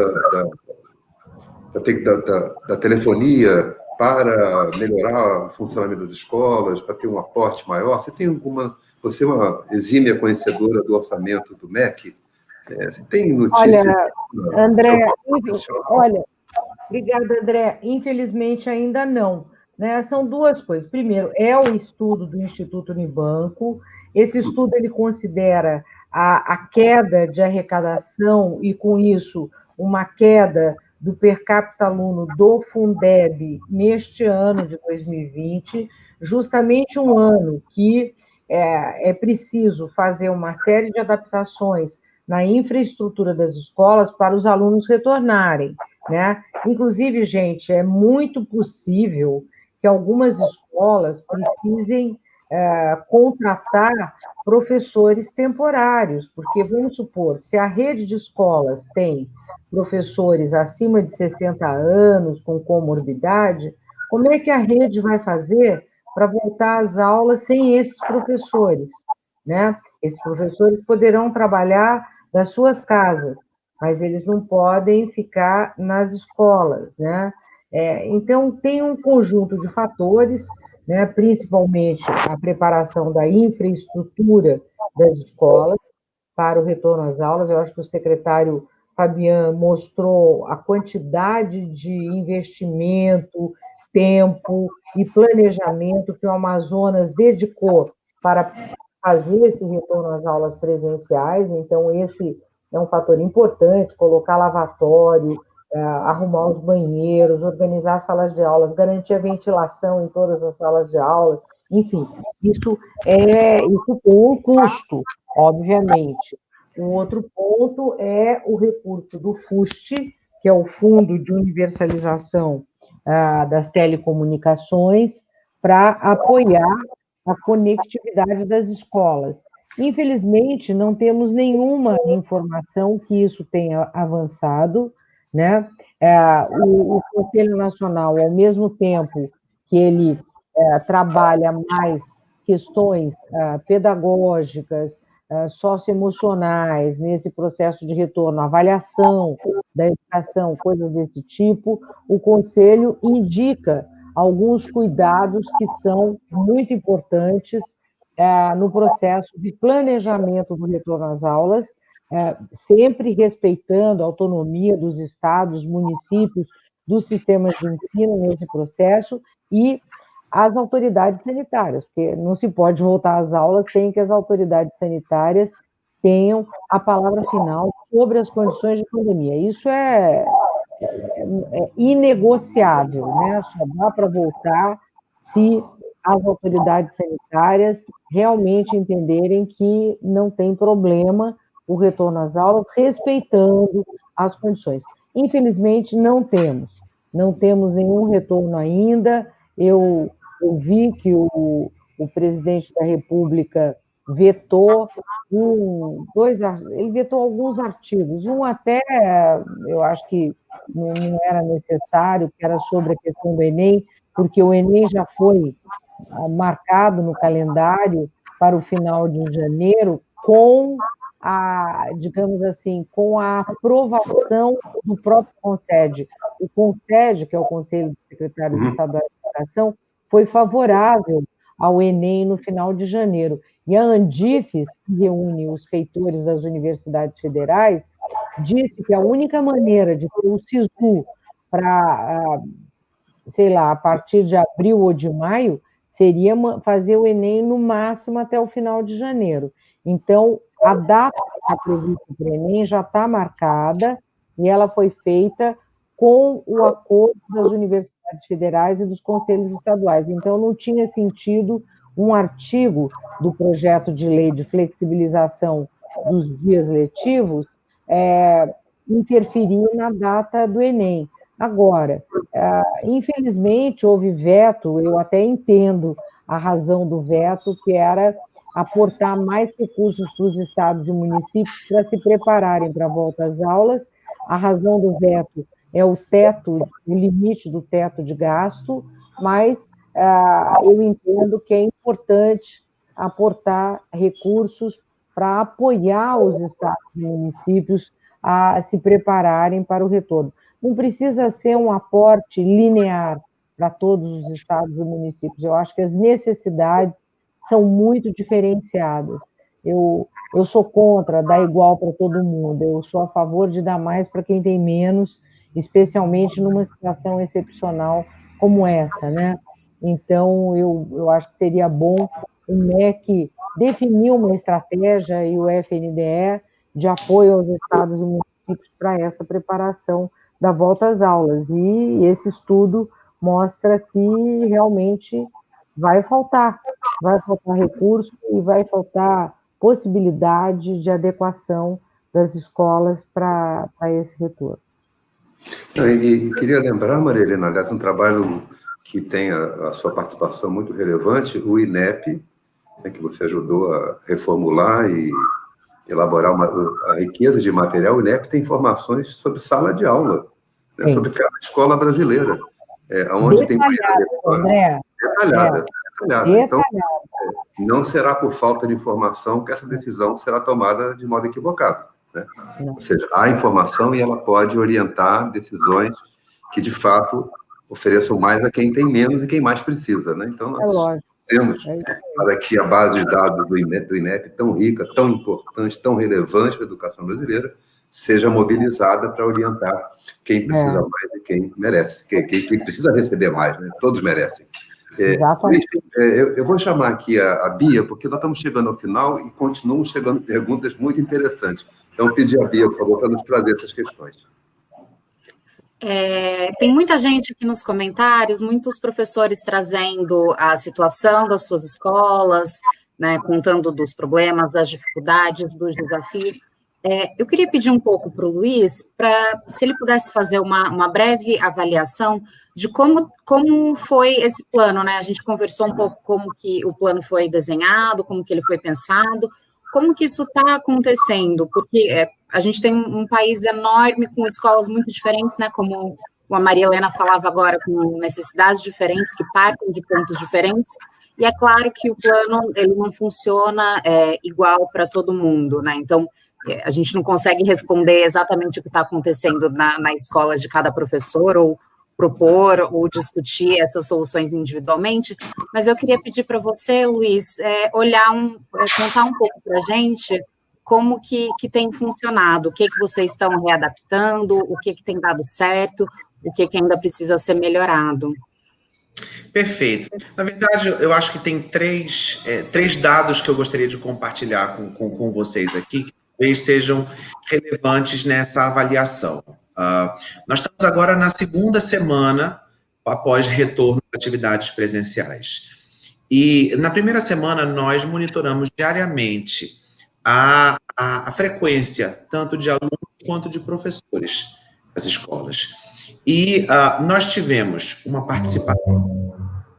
telefonia para melhorar o funcionamento das escolas, para ter um aporte maior? Você é uma exímia conhecedora do orçamento do MEC? Você tem notícia? Olha, André, obrigada, André. Infelizmente, ainda não. Né? São duas coisas. Primeiro, é o estudo do Instituto Unibanco. Esse estudo ele considera a queda de arrecadação e, com isso, uma queda do per capita aluno do Fundeb neste ano de 2020, justamente um ano que é preciso fazer uma série de adaptações na infraestrutura das escolas para os alunos retornarem, né? Inclusive, gente, é muito possível que algumas escolas precisem contratar professores temporários, porque, vamos supor, se a rede de escolas tem professores acima de 60 anos, com comorbidade, como é que a rede vai fazer para voltar às aulas sem esses professores, né? Esses professores poderão trabalhar das suas casas, mas eles não podem ficar nas escolas, né? Então, tem um conjunto de fatores, né, principalmente a preparação da infraestrutura das escolas para o retorno às aulas. Eu acho que o secretário Fabian mostrou a quantidade de investimento, tempo e planejamento que o Amazonas dedicou para fazer esse retorno às aulas presenciais. Então, esse é um fator importante, colocar lavatório, arrumar os banheiros, organizar as salas de aulas, garantir a ventilação em todas as salas de aula, enfim, isso com um custo, obviamente. Um outro ponto é o recurso do FUST, que é o Fundo de Universalização das Telecomunicações, para apoiar a conectividade das escolas. Infelizmente, não temos nenhuma informação que isso tenha avançado, né? O Conselho Nacional, ao mesmo tempo que ele trabalha mais questões pedagógicas, socioemocionais, nesse processo de retorno, avaliação da educação, coisas desse tipo, o Conselho indica alguns cuidados que são muito importantes no processo de planejamento do retorno às aulas, sempre respeitando a autonomia dos estados, municípios, dos sistemas de ensino nesse processo e as autoridades sanitárias, porque não se pode voltar às aulas sem que as autoridades sanitárias tenham a palavra final sobre as condições de pandemia. Isso é inegociável, né? Só dá para voltar se as autoridades sanitárias realmente entenderem que não tem problema o retorno às aulas, respeitando as condições. Infelizmente, não temos nenhum retorno ainda. Eu vi que o presidente da República vetou ele vetou alguns artigos, um até, eu acho que não era necessário, que era sobre a questão do Enem, porque o Enem já foi marcado no calendário para o final de janeiro com digamos assim, com a aprovação do próprio CONSED. O CONSED, que é o Conselho de Secretários Estaduais de Educação, foi favorável ao Enem no final de janeiro. E a Andifes, que reúne os reitores das universidades federais, disse que a única maneira de ter o SISU para, sei lá, a partir de abril ou de maio, seria fazer o Enem no máximo até o final de janeiro. Então, a data que está prevista para o Enem já está marcada e ela foi feita com o acordo das universidades federais e dos conselhos estaduais. Então, não tinha sentido um artigo do projeto de lei de flexibilização dos dias letivos interferir na data do Enem. Agora, infelizmente, houve veto, eu até entendo a razão do veto, que era aportar mais recursos para os estados e municípios para se prepararem para a volta às aulas. A razão do veto é o limite do teto de gasto, mas eu entendo que é importante aportar recursos para apoiar os estados e municípios a se prepararem para o retorno. Não precisa ser um aporte linear para todos os estados e municípios. Eu acho que as necessidades são muito diferenciadas. Eu sou contra dar igual para todo mundo, eu sou a favor de dar mais para quem tem menos, especialmente numa situação excepcional como essa, né? Então, eu acho que seria bom o MEC definir uma estratégia e o FNDE de apoio aos estados e municípios para essa preparação da volta às aulas. E esse estudo mostra que realmente vai faltar recurso e vai faltar possibilidade de adequação das escolas para esse retorno. E queria lembrar, Maria Helena, aliás, um trabalho que tem a sua participação muito relevante, o INEP, né, que você ajudou a reformular e elaborar a riqueza de material. O INEP tem informações sobre sala de aula, né, sobre cada escola brasileira, onde tem detalhada. Então, não será por falta de informação que essa decisão será tomada de modo equivocado, né? Ou seja, há informação e ela pode orientar decisões que, de fato, ofereçam mais a quem tem menos e quem mais precisa, né? Então, nós temos para que a base de dados do INEP, tão rica, tão importante, tão relevante para a educação brasileira, seja mobilizada para orientar quem precisa mais e quem merece, quem precisa receber mais, né? Todos merecem. Eu vou chamar aqui a Bia, porque nós estamos chegando ao final e continuam chegando perguntas muito interessantes. Então, pedir a Bia, por favor, para nos trazer essas questões. Tem muita gente aqui nos comentários, muitos professores trazendo a situação das suas escolas, né, contando dos problemas, das dificuldades, dos desafios. Eu queria pedir um pouco para o Luiz, se ele pudesse fazer uma breve avaliação de como foi esse plano, né? A gente conversou um pouco como que o plano foi desenhado, como que ele foi pensado, como que isso está acontecendo, porque a gente tem um país enorme, com escolas muito diferentes, né? Como a Maria Helena falava agora, com necessidades diferentes, que partem de pontos diferentes, e é claro que o plano ele não funciona igual para todo mundo, né? Então, a gente não consegue responder exatamente o que está acontecendo na escola de cada professor, ou propor ou discutir essas soluções individualmente, mas eu queria pedir para você, Luiz, contar um pouco para a gente como que tem funcionado, o que vocês estão readaptando, o que tem dado certo, o que ainda precisa ser melhorado. Perfeito. Na verdade, eu acho que tem três dados que eu gostaria de compartilhar com vocês aqui, que talvez sejam relevantes nessa avaliação. Nós estamos agora na segunda semana após retorno das atividades presenciais. E na primeira semana, nós monitoramos diariamente a frequência, tanto de alunos quanto de professores das escolas. E nós tivemos uma participação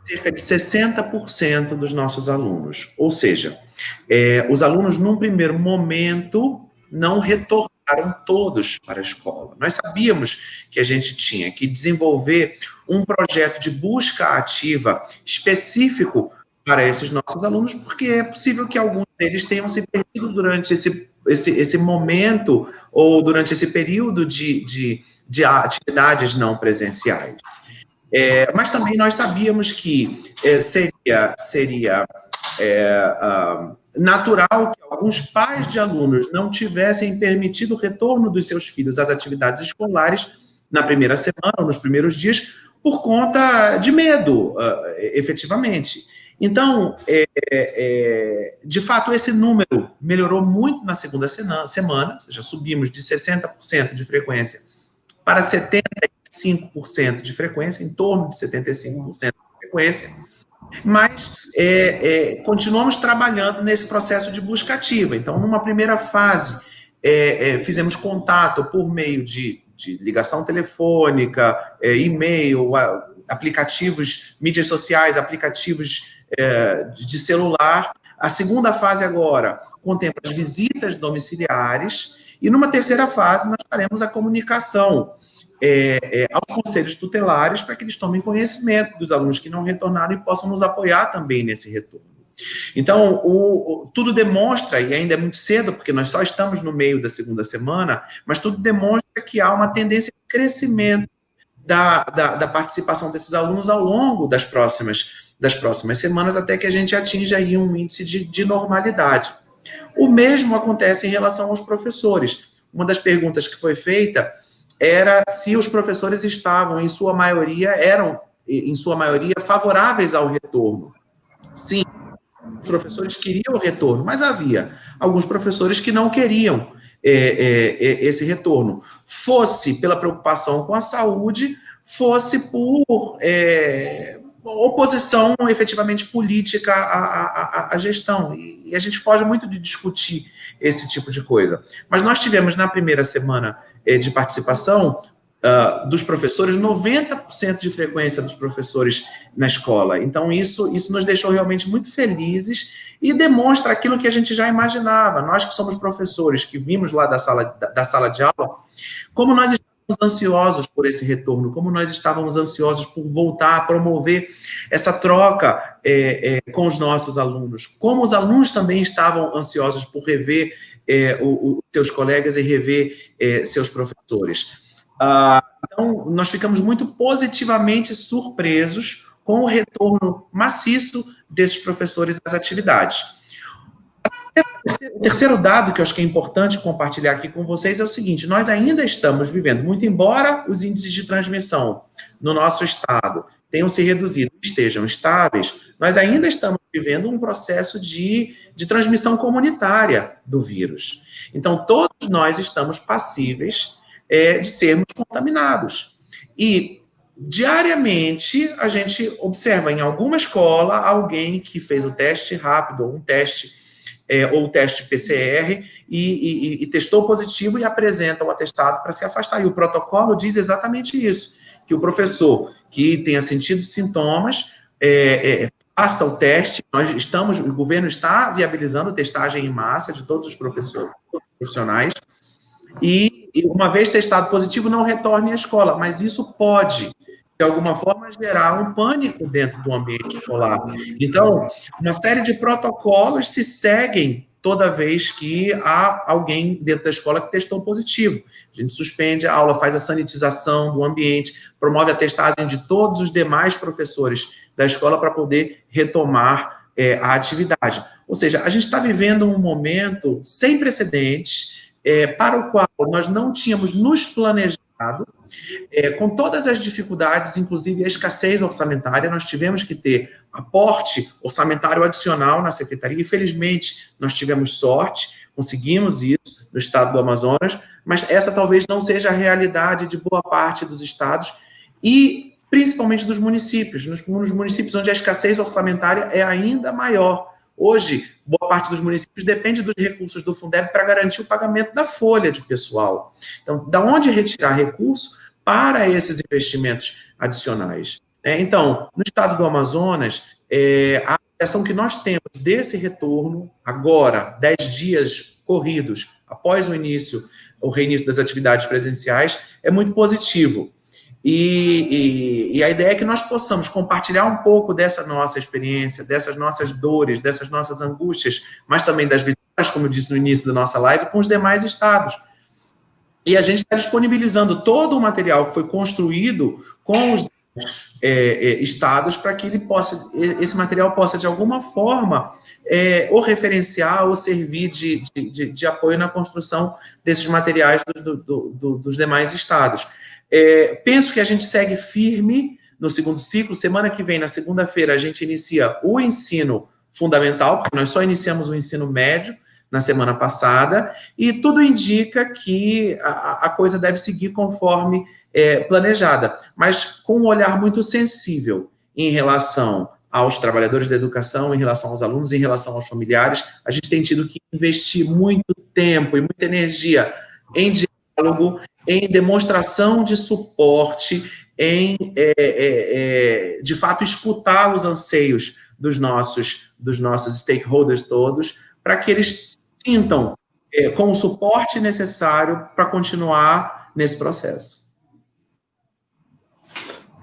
de cerca de 60% dos nossos alunos. Ou seja, os alunos, num primeiro momento, não retornaram todos para a escola. Nós sabíamos que a gente tinha que desenvolver um projeto de busca ativa específico para esses nossos alunos, porque é possível que alguns deles tenham se perdido durante esse momento ou durante esse período de atividades não presenciais. Mas também nós sabíamos que seria natural que alguns pais de alunos não tivessem permitido o retorno dos seus filhos às atividades escolares na primeira semana ou nos primeiros dias por conta de medo, efetivamente. Então, de fato, esse número melhorou muito na segunda semana, ou seja, subimos de 60% de frequência para 75% de frequência, em torno de 75% de frequência, mas continuamos trabalhando nesse processo de busca ativa. Então, numa primeira fase, fizemos contato por meio de ligação telefônica, e-mail, aplicativos, mídias sociais, aplicativos de celular. A segunda fase agora contempla as visitas domiciliares, e numa terceira fase nós faremos a comunicação aos conselhos tutelares para que eles tomem conhecimento dos alunos que não retornaram e possam nos apoiar também nesse retorno. Então, tudo demonstra, e ainda é muito cedo, porque nós só estamos no meio da segunda semana, mas tudo demonstra que há uma tendência de crescimento da participação desses alunos ao longo das próximas semanas, até que a gente atinja aí um índice de normalidade. O mesmo acontece em relação aos professores. Uma das perguntas que foi feita era se os professores estavam, em sua maioria, favoráveis ao retorno. Sim, os professores queriam o retorno, mas havia alguns professores que não queriam esse retorno, fosse pela preocupação com a saúde, fosse por oposição efetivamente política à gestão. E a gente foge muito de discutir esse tipo de coisa. Mas nós tivemos, na primeira semana de participação dos professores, 90% de frequência dos professores na escola. Então, isso nos deixou realmente muito felizes e demonstra aquilo que a gente já imaginava. Nós que somos professores, que vimos lá da sala de aula, como nós estávamos ansiosos por esse retorno, como nós estávamos ansiosos por voltar a promover essa troca com os nossos alunos, como os alunos também estavam ansiosos por rever os seus colegas e rever seus professores. Então, nós ficamos muito positivamente surpresos com o retorno maciço desses professores às atividades. O terceiro dado que eu acho que é importante compartilhar aqui com vocês é o seguinte: nós ainda estamos vivendo, muito embora os índices de transmissão no nosso estado tenham se reduzido, estejam estáveis, nós ainda estamos vivendo um processo de transmissão comunitária do vírus. Então, todos nós estamos passíveis de sermos contaminados. E, diariamente, a gente observa em alguma escola alguém que fez o teste rápido, ou um teste ou teste PCR e testou positivo e apresenta o atestado para se afastar. E o protocolo diz exatamente isso, que o professor que tenha sentido sintomas faça o teste. O governo está viabilizando testagem em massa de todos os profissionais, e uma vez testado positivo, não retorne à escola, mas isso pode, de alguma forma, gerar um pânico dentro do ambiente escolar. Então, uma série de protocolos se seguem toda vez que há alguém dentro da escola que testou positivo. A gente suspende a aula, faz a sanitização do ambiente, promove a testagem de todos os demais professores da escola para poder retomar a atividade. Ou seja, a gente está vivendo um momento sem precedentes, para o qual nós não tínhamos nos planejado, com todas as dificuldades, inclusive a escassez orçamentária. Nós tivemos que ter aporte orçamentário adicional na Secretaria, e felizmente nós tivemos sorte, conseguimos isso no estado do Amazonas, mas essa talvez não seja a realidade de boa parte dos estados, e principalmente dos municípios, nos municípios onde a escassez orçamentária é ainda maior. Hoje, boa parte dos municípios depende dos recursos do Fundeb para garantir o pagamento da folha de pessoal. Então, da onde retirar recurso para esses investimentos adicionais? Então, no estado do Amazonas, a avaliação que nós temos desse retorno, agora, 10 dias corridos após o reinício das atividades presenciais, é muito positivo. E a ideia é que nós possamos compartilhar um pouco dessa nossa experiência, dessas nossas dores, dessas nossas angústias, mas também das vitórias, como eu disse no início da nossa live, com os demais estados. E a gente está disponibilizando todo o material que foi construído com os estados para que esse material possa, de alguma forma, ou referenciar ou servir de apoio na construção desses materiais dos demais estados. Penso que a gente segue firme no segundo ciclo. Semana que vem, na segunda-feira, a gente inicia o ensino fundamental, porque nós só iniciamos o ensino médio na semana passada, e tudo indica que a coisa deve seguir conforme planejada, mas com um olhar muito sensível em relação aos trabalhadores da educação, em relação aos alunos, em relação aos familiares. A gente tem tido que investir muito tempo e muita energia em diálogo, em demonstração de suporte, em, de fato, escutar os anseios dos nossos stakeholders todos, para que eles sintam com o suporte necessário para continuar nesse processo.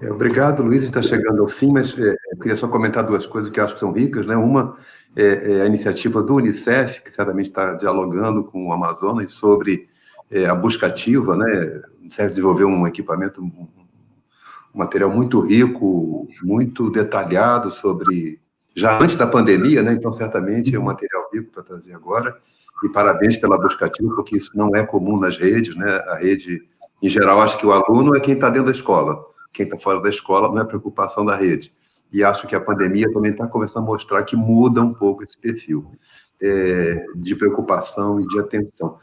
Obrigado, Luiz. A gente está chegando ao fim, mas eu queria só comentar duas coisas que eu acho que são ricas, né? Uma é a iniciativa do Unicef, que certamente está dialogando com o Amazonas sobre a busca ativa, né? O Unicef desenvolveu um equipamento, um material muito rico, muito detalhado sobre... já antes da pandemia, né? Então, certamente, é um material rico para trazer agora. E parabéns pela busca ativa, porque isso não é comum nas redes, né? A rede, em geral, acha que o aluno é quem está dentro da escola. Quem está fora da escola não é preocupação da rede. E acho que a pandemia também está começando a mostrar que muda um pouco esse perfil de preocupação e de atenção.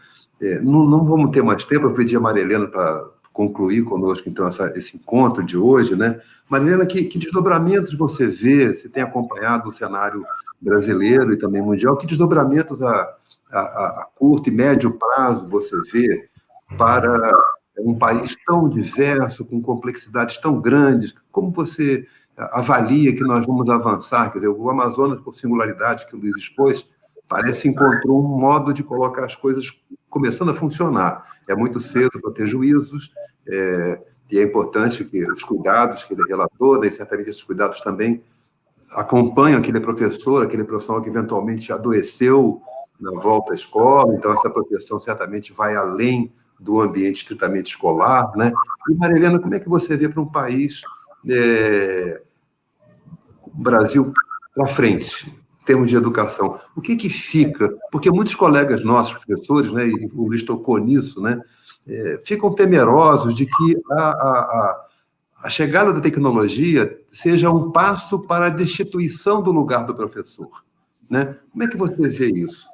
Não vamos ter mais tempo, eu pedi a Maria Helena para concluir conosco, então, esse encontro de hoje, né? Maria Helena, que desdobramentos você vê, você tem acompanhado o cenário brasileiro e também mundial, que desdobramentos a curto e médio prazo você vê para um país tão diverso, com complexidades tão grandes? Como você avalia que nós vamos avançar? Quer dizer, o Amazonas, por singularidade que o Luiz expôs, parece que encontrou um modo de colocar as coisas começando a funcionar. É muito cedo para ter juízos, e é importante que os cuidados que ele relatou, né, e certamente esses cuidados também acompanham aquele professor, aquele profissional que eventualmente adoeceu na volta à escola, então essa proteção certamente vai além do ambiente estritamente escolar, né? E, Maria Helena, como é que você vê para um país, o Brasil, para frente, em termos de educação? O que fica? Porque muitos colegas nossos, professores, né, e o Luiz tocou nisso, né, ficam temerosos de que a chegada da tecnologia seja um passo para a destituição do lugar do professor, né? Como é que você vê isso?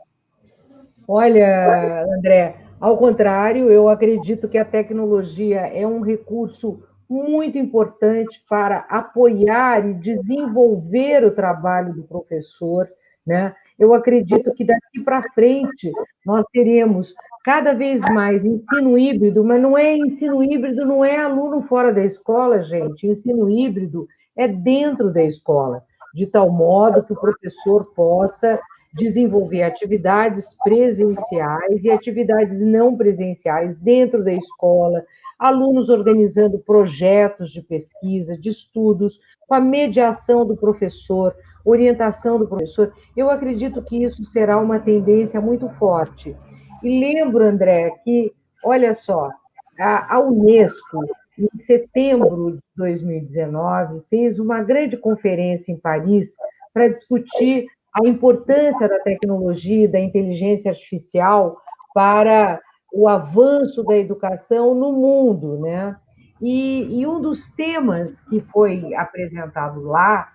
Olha, André, ao contrário, eu acredito que a tecnologia é um recurso muito importante para apoiar e desenvolver o trabalho do professor, né? eu acredito que daqui para frente nós teremos cada vez mais ensino híbrido, mas não é ensino híbrido, não é aluno fora da escola, gente. Ensino híbrido é dentro da escola, de tal modo que o professor possa desenvolver atividades presenciais e atividades não presenciais dentro da escola, alunos organizando projetos de pesquisa, de estudos, com a mediação do professor, orientação do professor. Eu acredito que isso será uma tendência muito forte. E lembro, André, que, olha só, a Unesco, em setembro de 2019, fez uma grande conferência em Paris para discutir a importância da tecnologia e da inteligência artificial para o avanço da educação no mundo, né? E um dos temas que foi apresentado lá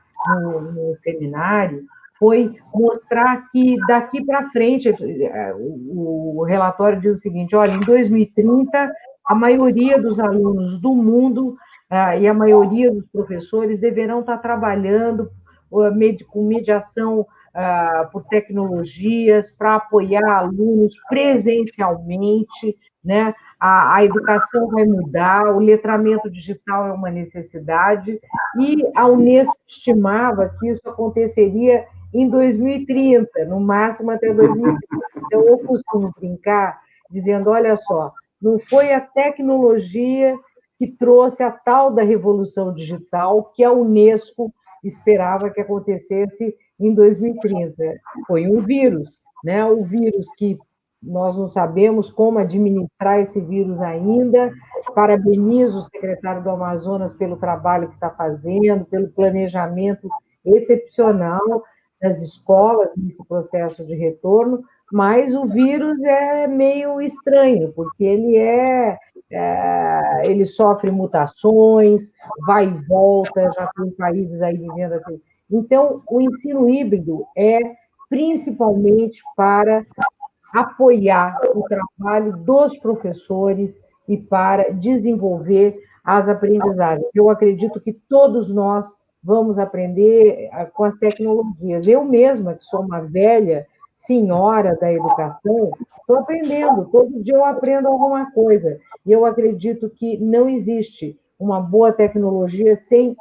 no seminário foi mostrar que daqui para frente, o relatório diz o seguinte: olha, em 2030, a maioria dos alunos do mundo e a maioria dos professores deverão estar trabalhando com mediação por tecnologias para apoiar alunos presencialmente, né? A educação vai mudar, o letramento digital é uma necessidade, e a Unesco estimava que isso aconteceria em 2030, no máximo até 2030. Então, eu costumo brincar dizendo, olha só, não foi a tecnologia que trouxe a tal da revolução digital que a Unesco esperava que acontecesse em 2030. Foi um vírus, né? O vírus que nós não sabemos como administrar esse vírus ainda. Parabenizo o secretário do Amazonas pelo trabalho que está fazendo, pelo planejamento excepcional das escolas nesse processo de retorno, mas o vírus é meio estranho, porque ele sofre mutações, vai e volta, já tem países aí vivendo assim. Então, o ensino híbrido é principalmente para apoiar o trabalho dos professores e para desenvolver as aprendizagens. Eu acredito que todos nós vamos aprender com as tecnologias. Eu mesma, que sou uma velha senhora da educação, estou aprendendo, todo dia eu aprendo alguma coisa. E eu acredito que não existe uma boa tecnologia sem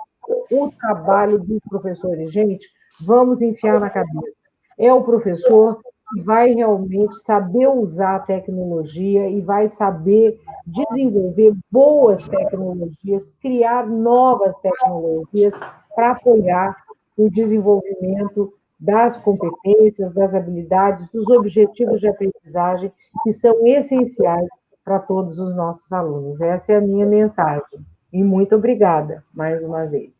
o trabalho dos professores. Gente, vamos enfiar na cabeça. É o professor que vai realmente saber usar a tecnologia e vai saber desenvolver boas tecnologias, criar novas tecnologias para apoiar o desenvolvimento das competências, das habilidades, dos objetivos de aprendizagem que são essenciais para todos os nossos alunos. Essa é a minha mensagem. E muito obrigada, mais uma vez.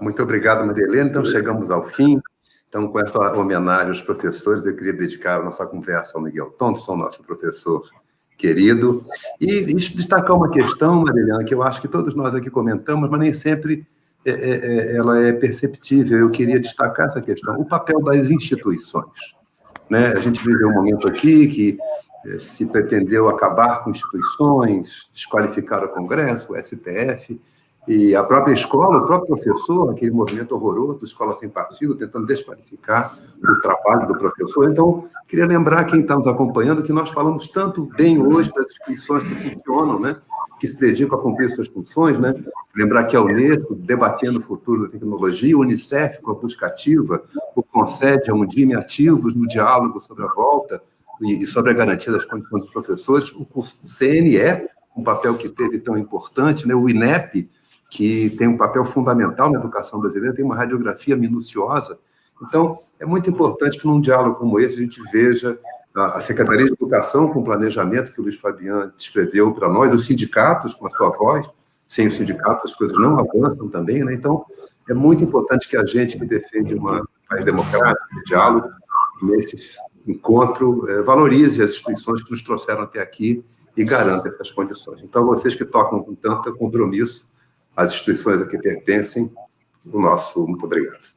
Muito obrigado, Maria Helena. Então, chegamos ao fim. Então, com essa homenagem aos professores, eu queria dedicar a nossa conversa ao Miguel Thompson, nosso professor querido, e destacar uma questão, Maria Helena, que eu acho que todos nós aqui comentamos, mas nem sempre ela é perceptível. Eu queria destacar essa questão, o papel das instituições. Né? A gente viveu um momento aqui que se pretendeu acabar com instituições, desqualificar o Congresso, o STF, e a própria escola, o próprio professor, aquele movimento horroroso, escola sem partido, tentando desqualificar o trabalho do professor. Então, queria lembrar quem está nos acompanhando que nós falamos tanto bem hoje das instituições que funcionam, né? Que se dedicam a cumprir suas funções, né? Lembrar que a Unesco, debatendo o futuro da tecnologia, o Unicef, com a busca ativa, o CONCED, a Undime, ativos no diálogo sobre a volta e sobre a garantia das condições dos professores, o CNE, um papel que teve tão importante, né? O INEP, que tem um papel fundamental na educação brasileira, tem uma radiografia minuciosa. Então, é muito importante que num diálogo como esse a gente veja a Secretaria de Educação com o planejamento que o Luiz Fabian descreveu para nós, os sindicatos com a sua voz. Sem os sindicatos as coisas não avançam também, né? Então, é muito importante que a gente que defende um país democrático, de diálogo, nesse encontro, valorize as instituições que nos trouxeram até aqui e garanta essas condições. Então, vocês que tocam com tanto compromisso as instituições a que pertencem, o nosso muito obrigado.